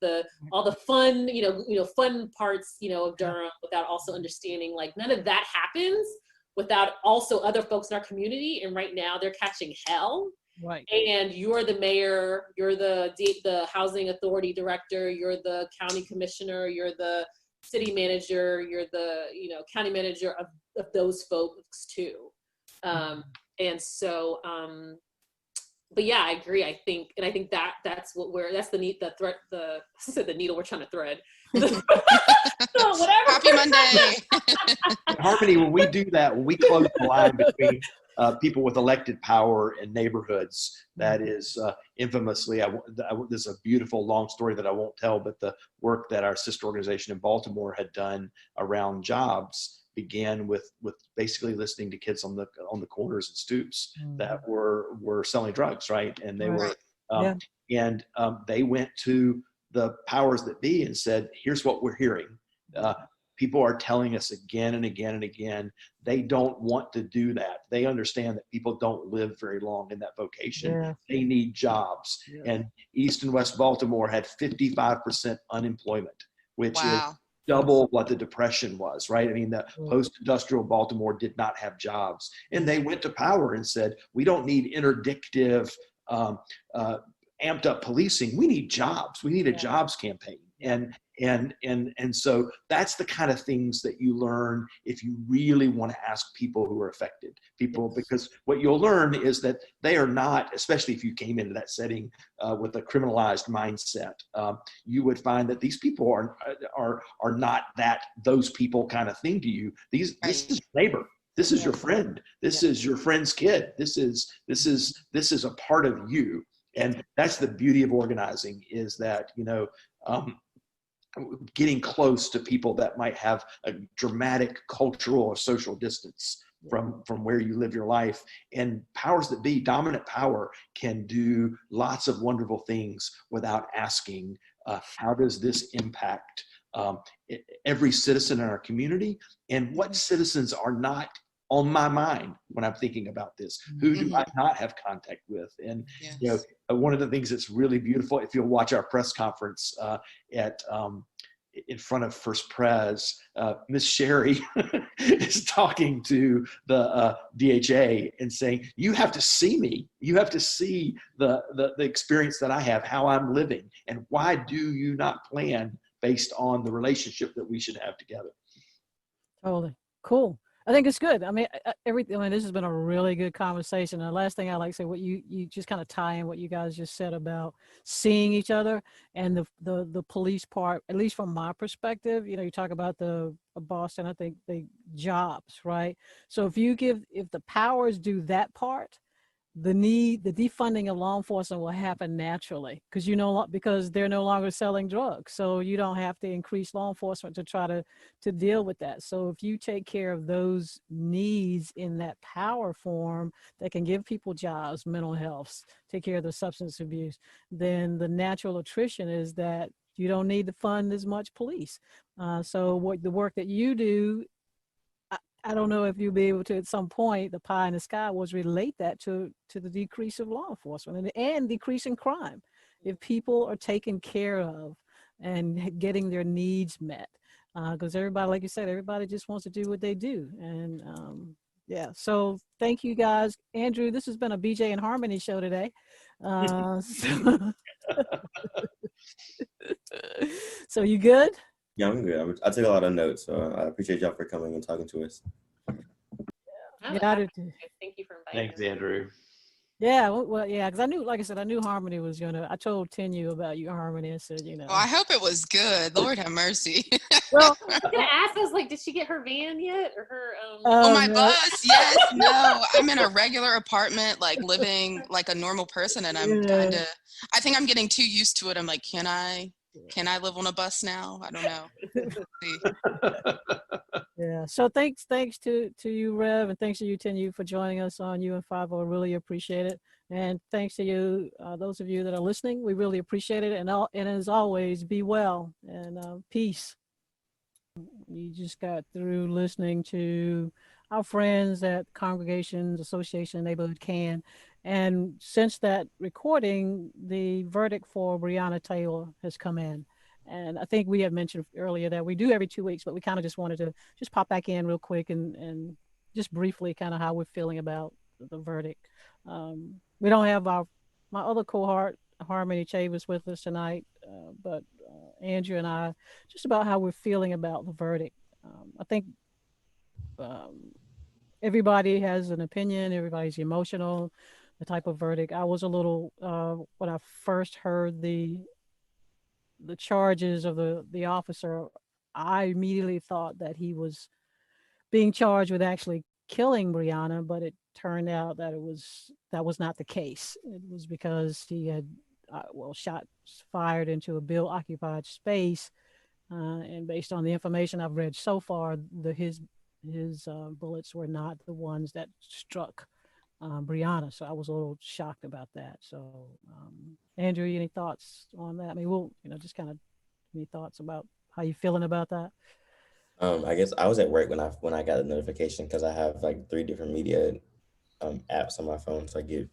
all the fun, you know, fun parts, you know, of Durham, without also understanding like none of that happens without also other folks in our community. And right now they're catching hell. Right. And you're the mayor, you're the housing authority director, you're the county commissioner, you're the city manager, you're the, you know, county manager of those folks too. And so, but yeah, I agree. I think that's the needle we're trying to thread. So whatever. Happy Monday. Harmony, when we do that, when we close the line between people with elected power and neighborhoods, that is infamously, this is a beautiful long story that I won't tell, but the work that our sister organization in Baltimore had done around jobs began with basically listening to kids on the corners and stoops that were selling drugs, right? And they were, they went to the powers that be and said, here's what we're hearing. People are telling us again and again and again, they don't want to do that. They understand that people don't live very long in that vocation. Yeah. They need jobs. Yeah. And East and West Baltimore had 55% unemployment, which is double what the Depression was, right? I mean, the post-industrial Baltimore did not have jobs. And they went to power and said, we don't need interdictive, amped up policing. We need jobs. We need a jobs campaign. And so that's the kind of things that you learn if you really want to ask people who are affected, because what you'll learn is that they are not, especially if you came into that setting with a criminalized mindset, you would find that these people are not those people kind of thing to you. This is neighbor. This is your friend. This is your friend's kid. This is a part of you. And that's the beauty of organizing, is that, you know, getting close to people that might have a dramatic cultural or social distance from where you live your life. And powers that be, dominant power, can do lots of wonderful things without asking, how does this impact every citizen in our community? And what citizens are not on my mind when I'm thinking about this? Who do I not have contact with? And you know, one of the things that's really beautiful, if you'll watch our press conference in front of First Pres, Miss Sherry is talking to the DHA and saying, you have to see me. You have to see the experience that I have, how I'm living, and why do you not plan based on the relationship that we should have together. Totally. Cool. I think it's good. I mean, this has been a really good conversation. And the last thing I like to say, what you just kind of tie in what you guys just said about seeing each other and the police part, at least from my perspective. You know, you talk about the Boston, I think the jobs, right? So if the powers do that part, the defunding of law enforcement will happen naturally because they're no longer selling drugs. So you don't have to increase law enforcement to try to deal with that. So if you take care of those needs in that power form that can give people jobs, mental health, take care of the substance abuse, then the natural attrition is that you don't need to fund as much police. So what the work that you do, I don't know if you'll be able to, at some point, the pie in the sky was relate that to the decrease of law enforcement and decrease in crime. If people are taken care of and getting their needs met, because everybody, like you said, everybody just wants to do what they do. And yeah, so thank you guys. Andrew, this has been a BJ and Harmony show today. So you good? Yeah, I'm good. I took a lot of notes, so I appreciate y'all for coming and talking to us. Thank you for inviting Thanks, us. Andrew. Yeah, well, yeah, because I knew, like I said, I knew Harmony was I told Tinu about you, Harmony. I said, Well, I hope it was good. Lord have mercy. Well, I was gonna ask, I was like, did she get her van yet, or her Oh, my bus? Yes. No, I'm in a regular apartment, like living like a normal person, and I'm I think I'm getting too used to it. I'm like, can I live on a bus now? I don't know. Yeah. So thanks to you, Rev, and thanks to you, Tinu, for joining us on UN5. I really appreciate it. And thanks to you, those of you that are listening. We really appreciate it. And as always, be well and peace. You just got through listening to our friends at Congregations, Association, Neighborhood CAN. And since that recording, the verdict for Breonna Taylor has come in. And I think we had mentioned earlier that we do every 2 weeks, but we kind of just wanted to just pop back in real quick and just briefly kind of how we're feeling about the verdict. We don't have my other cohort, Harmony Chavis, with us tonight, but Andrew and I, just about how we're feeling about the verdict. I think everybody has an opinion, everybody's emotional, the type of verdict. I was a little, when I first heard the charges of the officer, I immediately thought that he was being charged with actually killing Brianna, but it turned out that that was not the case. It was because he had shots fired into a occupied space, and based on the information I've read so far, his bullets were not the ones that struck Brianna. So I was a little shocked about that. So Andrew, any thoughts on that? I mean, we'll just kind of any thoughts about how you feeling about that? I guess I was at work when I got the notification because I have like 3 different media apps on my phone, so I get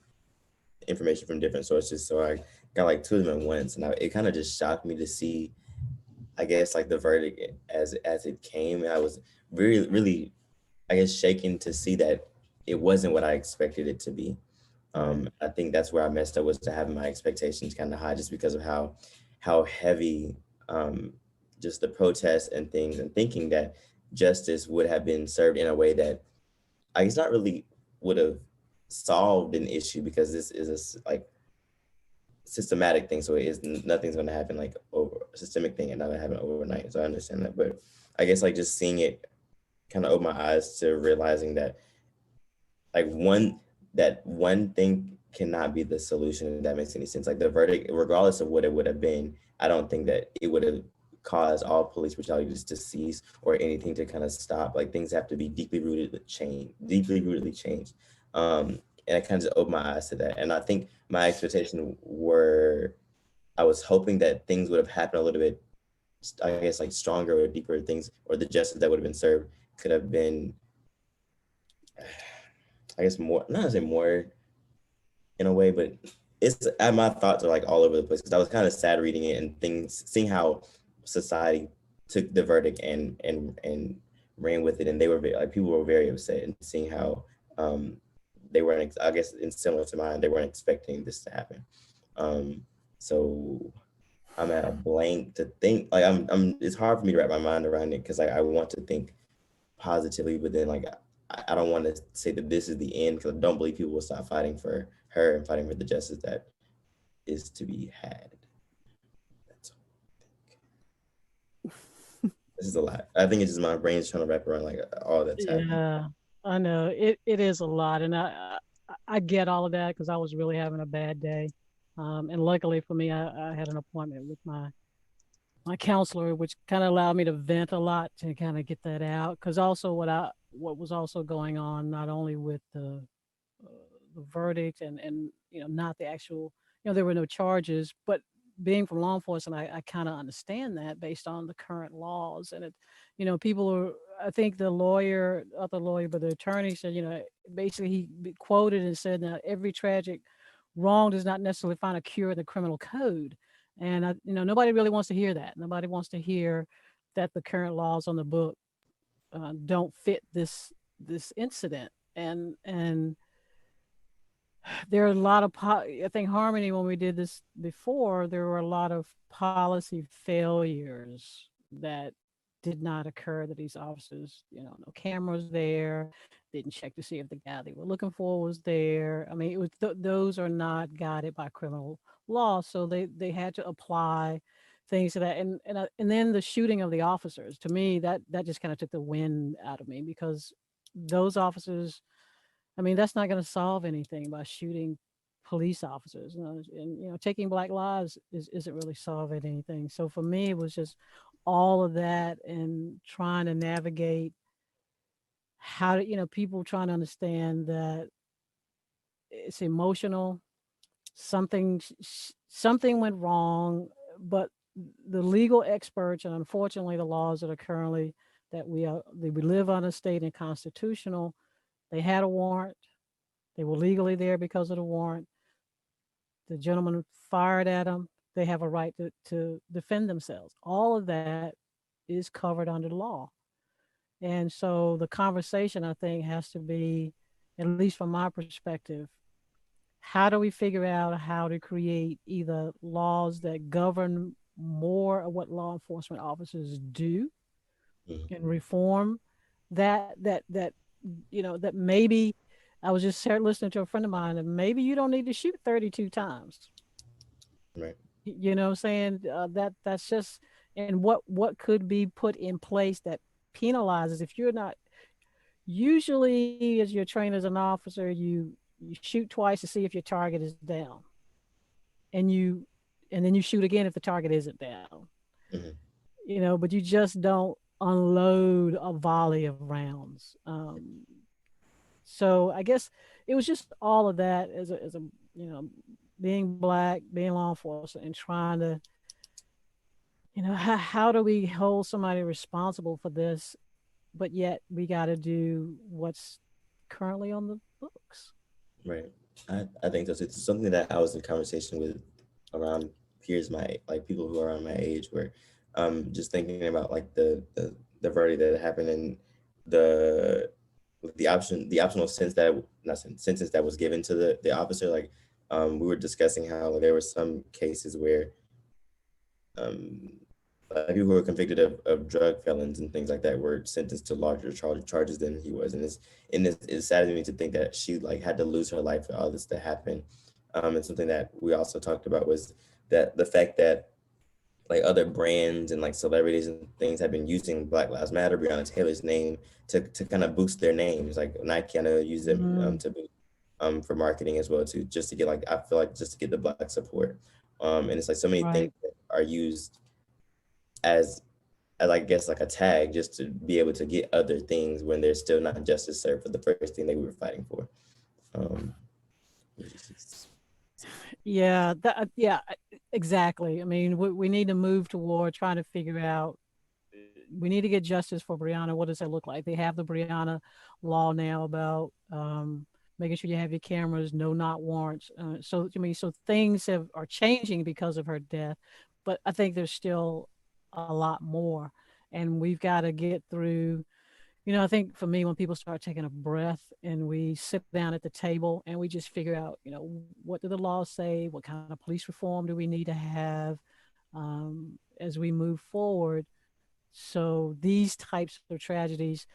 information from different sources. So I got like 2 of them at once, and it kind of just shocked me to see, I guess, like the verdict as it came. And I was really, really, I guess, shaken to see that it wasn't what I expected it to be. I think that's where I messed up, was to have my expectations kind of high, just because of how heavy just the protests and things, and thinking that justice would have been served in a way that I guess not really would have solved an issue, because this is a systematic thing. So nothing's going to happen like over a systemic thing and not happen overnight. So I understand that, but I guess like just seeing it kind of opened my eyes to realizing that like one thing cannot be the solution, if that makes any sense. Like the verdict, regardless of what it would have been, I don't think that it would have caused all police brutality to cease or anything to kind of stop. Like things have to be deeply rootedly changed. And I kind of opened my eyes to that. And I think my expectations were, I was hoping that things would have happened a little bit, I guess, like stronger or deeper things, or the justice that would have been served could have been, I guess, more, not to say more in a way, but my thoughts are like all over the place, because I was kind of sad reading it and seeing how society took the verdict and ran with it. And they were people were very upset, and seeing how they weren't, I guess, in similar to mine, they weren't expecting this to happen. So I'm at a blank to think. Like I'm. It's hard for me to wrap my mind around it because I want to think positively, but then like I don't want to say that this is the end because I don't believe people will stop fighting for her and fighting for the justice that is to be had. That's This is a lot. I think it's just my brain's trying to wrap around like all that's happening. Yeah, I know it is a lot, and I get all of that because I was really having a bad day, and luckily for me, I had an appointment with my counselor, which kind of allowed me to vent a lot to kind of get that out. Because also what was also going on, not only with uh, the verdict and not the actual, there were no charges, but being from law enforcement, I kind of understand that based on the current laws. And people are, I think the lawyer, not the lawyer, but the attorney said, basically quoted and said that every tragic wrong does not necessarily find a cure in the criminal code. And nobody really wants to hear that. Nobody wants to hear that the current laws on the book don't fit this incident. And there are a lot of I think Harmony, when we did this before, there were a lot of policy failures that did not occur, that these officers, no cameras there, didn't check to see if the guy they were looking for was there. I mean, it was those are not guided by criminal law, so they had to apply things to that. And then the shooting of the officers, to me, that just kind of took the wind out of me, because those officers, I mean, that's not going to solve anything by shooting police officers. And taking Black lives isn't really solving anything. So for me, it was just all of that and trying to navigate how to, people trying to understand that it's emotional. Something went wrong, but the legal experts, and unfortunately the laws that are currently that we live on a state and constitutional, they had a warrant. They were legally there because of the warrant. The gentleman fired at them. They have a right to defend themselves. All of that is covered under the law. And so the conversation, I think, has to be, at least from my perspective, how do we figure out how to create either laws that govern more of what law enforcement officers do, Mhm. and reform that maybe, I was just listening to a friend of mine, and maybe you don't need to shoot 32 times. Right. You know what I'm saying? That's just, and what could be put in place that penalizes if you're not, usually as you're trained as an officer, you shoot twice to see if your target is down, and then you shoot again if the target isn't down. Mhm. But you just don't unload a volley of rounds. So I guess it was just all of that as a you know being black, being law enforcement, and trying to, how do we hold somebody responsible for this, but yet we got to do what's currently on the books. Right. I think that's it's something that I was in conversation with around peers, my like people who are around my age, where just thinking about like the verdict that happened and the the optional sentence that not sentence that was given to the officer. Like we were discussing how there were some cases where um like people who were convicted of drug felons and things like that were sentenced to larger charges than he was. And it's sad to me to think that she like had to lose her life for all this to happen. And something that we also talked about was that the fact that like other brands and like celebrities and things have been using Black Lives Matter, Breonna Taylor's name to kind of boost their names. Like Nike, I know, use them Mm, to boost for marketing as well too, just to get like I feel like just to get the Black support. And it's like so many things right. that are used as I guess like a tag just to be able to get other things when there's still not justice served for the first thing that we were fighting for. Um, which is just- Yeah, yeah, exactly. I mean, we need to move toward trying to figure out. We need to get justice for Brianna. What does that look like? They have the Brianna law now about making sure you have your cameras, no not warrants. So I mean, so things are changing because of her death, but I think there's still a lot more, and we've got to get through. I think for me, when people start taking a breath and we sit down at the table and we just figure out, what do the laws say? What kind of police reform do we need to have? as we move forward. So these types of tragedies,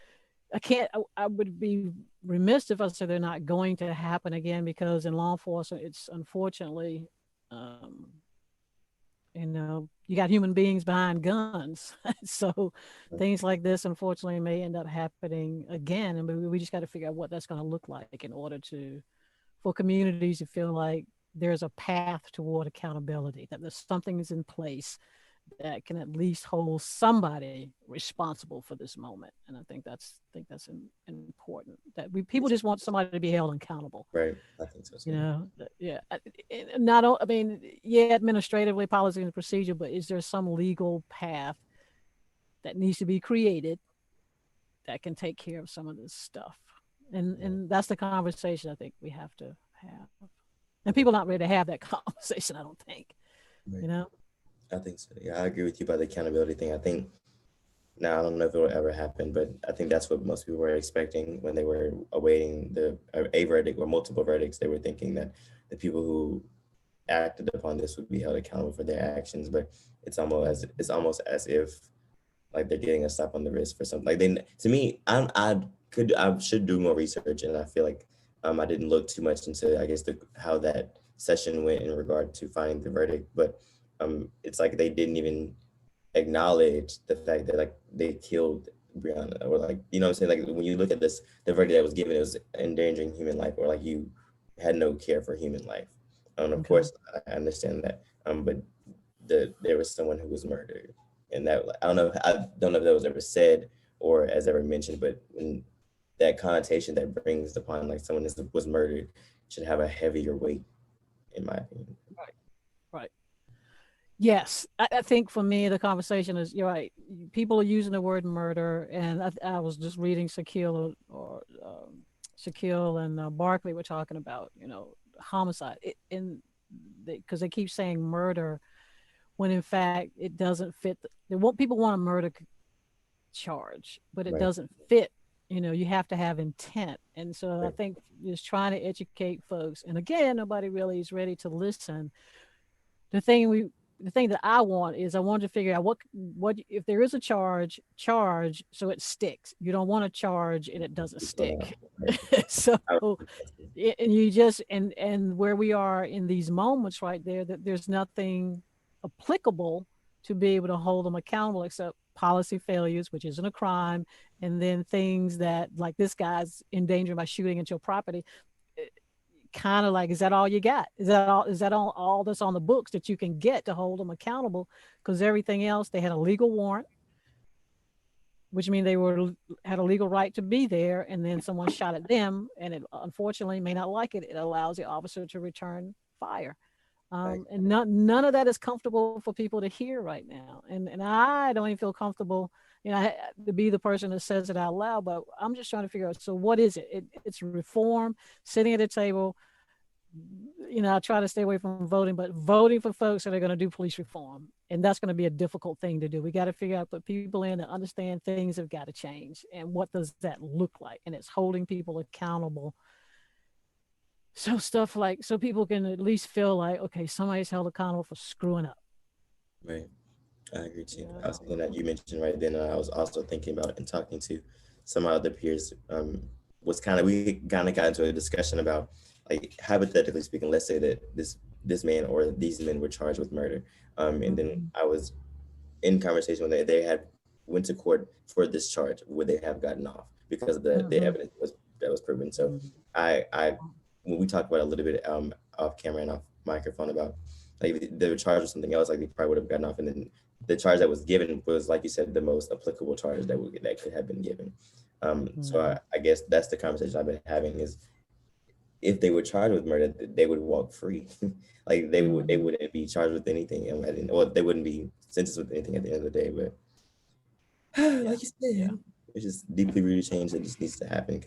I would be remiss if I said they're not going to happen again, because in law enforcement, it's unfortunately, you got human beings behind guns. So things like this, unfortunately, may end up happening again. And we just got to figure out what that's going to look like in order for communities to feel like there's a path toward accountability, that there's something is in place that can at least hold somebody responsible for this moment. And I think that's important, that people just want somebody to be held accountable. Right. I think so too. Yeah. Not, I mean, yeah, administratively, policy and procedure, but is there some legal path that needs to be created that can take care of some of this stuff? And that's the conversation I think we have to have. And people not ready to have that conversation, I don't think. Right. I think so. Yeah, I agree with you about the accountability thing. I think now, I don't know if it will ever happen, but I think that's what most people were expecting when they were awaiting a verdict or multiple verdicts. They were thinking that the people who acted upon this would be held accountable for their actions. But it's almost as if like they're getting a slap on the wrist for something. Like to me, I should do more research, and I feel like I didn't look too much into, I guess, how that session went in regard to finding the verdict. But it's like they didn't even acknowledge the fact that like they killed Brianna, or like, you know what I'm saying? Like when you look at this, the verdict that was given, it was endangering human life, or like you had no care for human life. Of course, I understand that. But there was someone who was murdered, and that I don't know if that was ever said or as ever mentioned, but when that connotation that brings upon like someone was murdered should have a heavier weight, in my opinion. Right. Yes, I think for me the conversation is, you're right. People are using the word murder, and I was just reading Shaquille and Barkley were talking about homicide, because they keep saying murder when in fact it doesn't fit. People want a murder charge, but it Right. doesn't fit. You have to have intent, and so I Right. think just trying to educate folks. And again, nobody really is ready to listen. The thing that I want is, I want to figure out what if there is a charge so it sticks. You don't want a charge and it doesn't stick. Right. So I- and you just and where we are in these moments right there, that there's nothing applicable to be able to hold them accountable except policy failures, which isn't a crime, and then things that, like, this guy's in danger by shooting into your property. Kind of like, is that all you got? Is that all that's on the books that you can get to hold them accountable? Because everything else, they had a legal warrant, which means they had a legal right to be there, and then someone shot at them, and it unfortunately may not like it. It allows the officer to return fire. And none of that is comfortable for people to hear right now. And I don't even feel comfortable, to be the person that says it out loud, but I'm just trying to figure out, so what is it? It's reform, sitting at a table. I try to stay away from voting, but voting for folks that are going to do police reform. And that's going to be a difficult thing to do. We got to figure out, put people in and understand things have got to change. And what does that look like? And it's holding people accountable. So so people can at least feel like, okay, somebody's held accountable for screwing up. Right. I agree too. Something that you mentioned right then, I was also thinking about and talking to some of my other peers, we kind of got into a discussion about, like, hypothetically speaking, let's say that this man or these men were charged with murder. And then I was in conversation when they had went to court for this charge, would they have gotten off because of the evidence that was proven? So I when we talked about a little bit off camera and off microphone about, like, they were charged with something else, like they probably would have gotten off, and then the charge that was given was, like you said, the most applicable charge that could have been given. So I guess that's the conversation I've been having, is if they were charged with murder, they would walk free. Like they wouldn't be charged with anything, or they wouldn't be sentenced with anything at the end of the day. But like you said, it's just deeply rooted change that just needs to happen,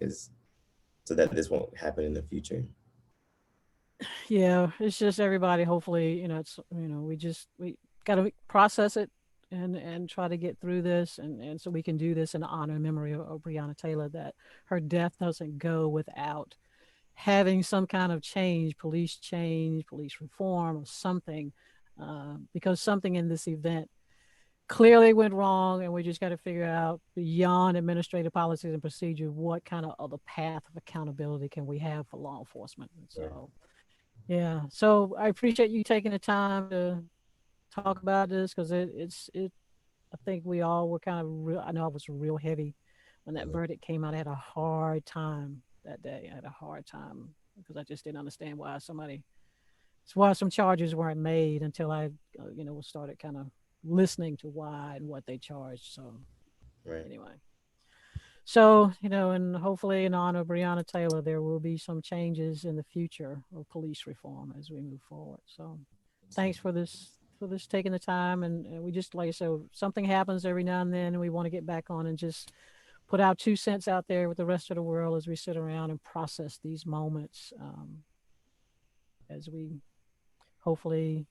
so that this won't happen in the future. Yeah, it's just everybody. Hopefully, we got to process it and try to get through this, and so we can do this in honor and memory of Breonna Taylor, that her death doesn't go without having some kind of change, police reform or something, because something in this event clearly went wrong, and we just got to figure out beyond administrative policies and procedure what kind of other path of accountability can we have for law enforcement. And so, yeah. So I appreciate you taking the time to talk about this because it. I think we all were kind of real. I know I was real heavy when that verdict came out. I had a hard time that day. I had a hard time because I just didn't understand why some charges weren't made until I, started kind of listening to why and what they charged. So anyway, so and hopefully in honor of Breonna Taylor, there will be some changes in the future of police reform as we move forward. So thanks for this taking the time, and we just like so something happens every now and then, and we want to get back on and just put our 2 cents out there with the rest of the world as we sit around and process these moments as we hopefully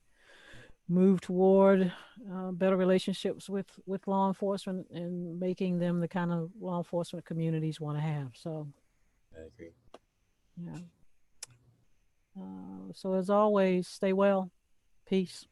move toward better relationships with law enforcement and making them the kind of law enforcement communities want to have. So I agree. Yeah. So as always, stay well. Peace.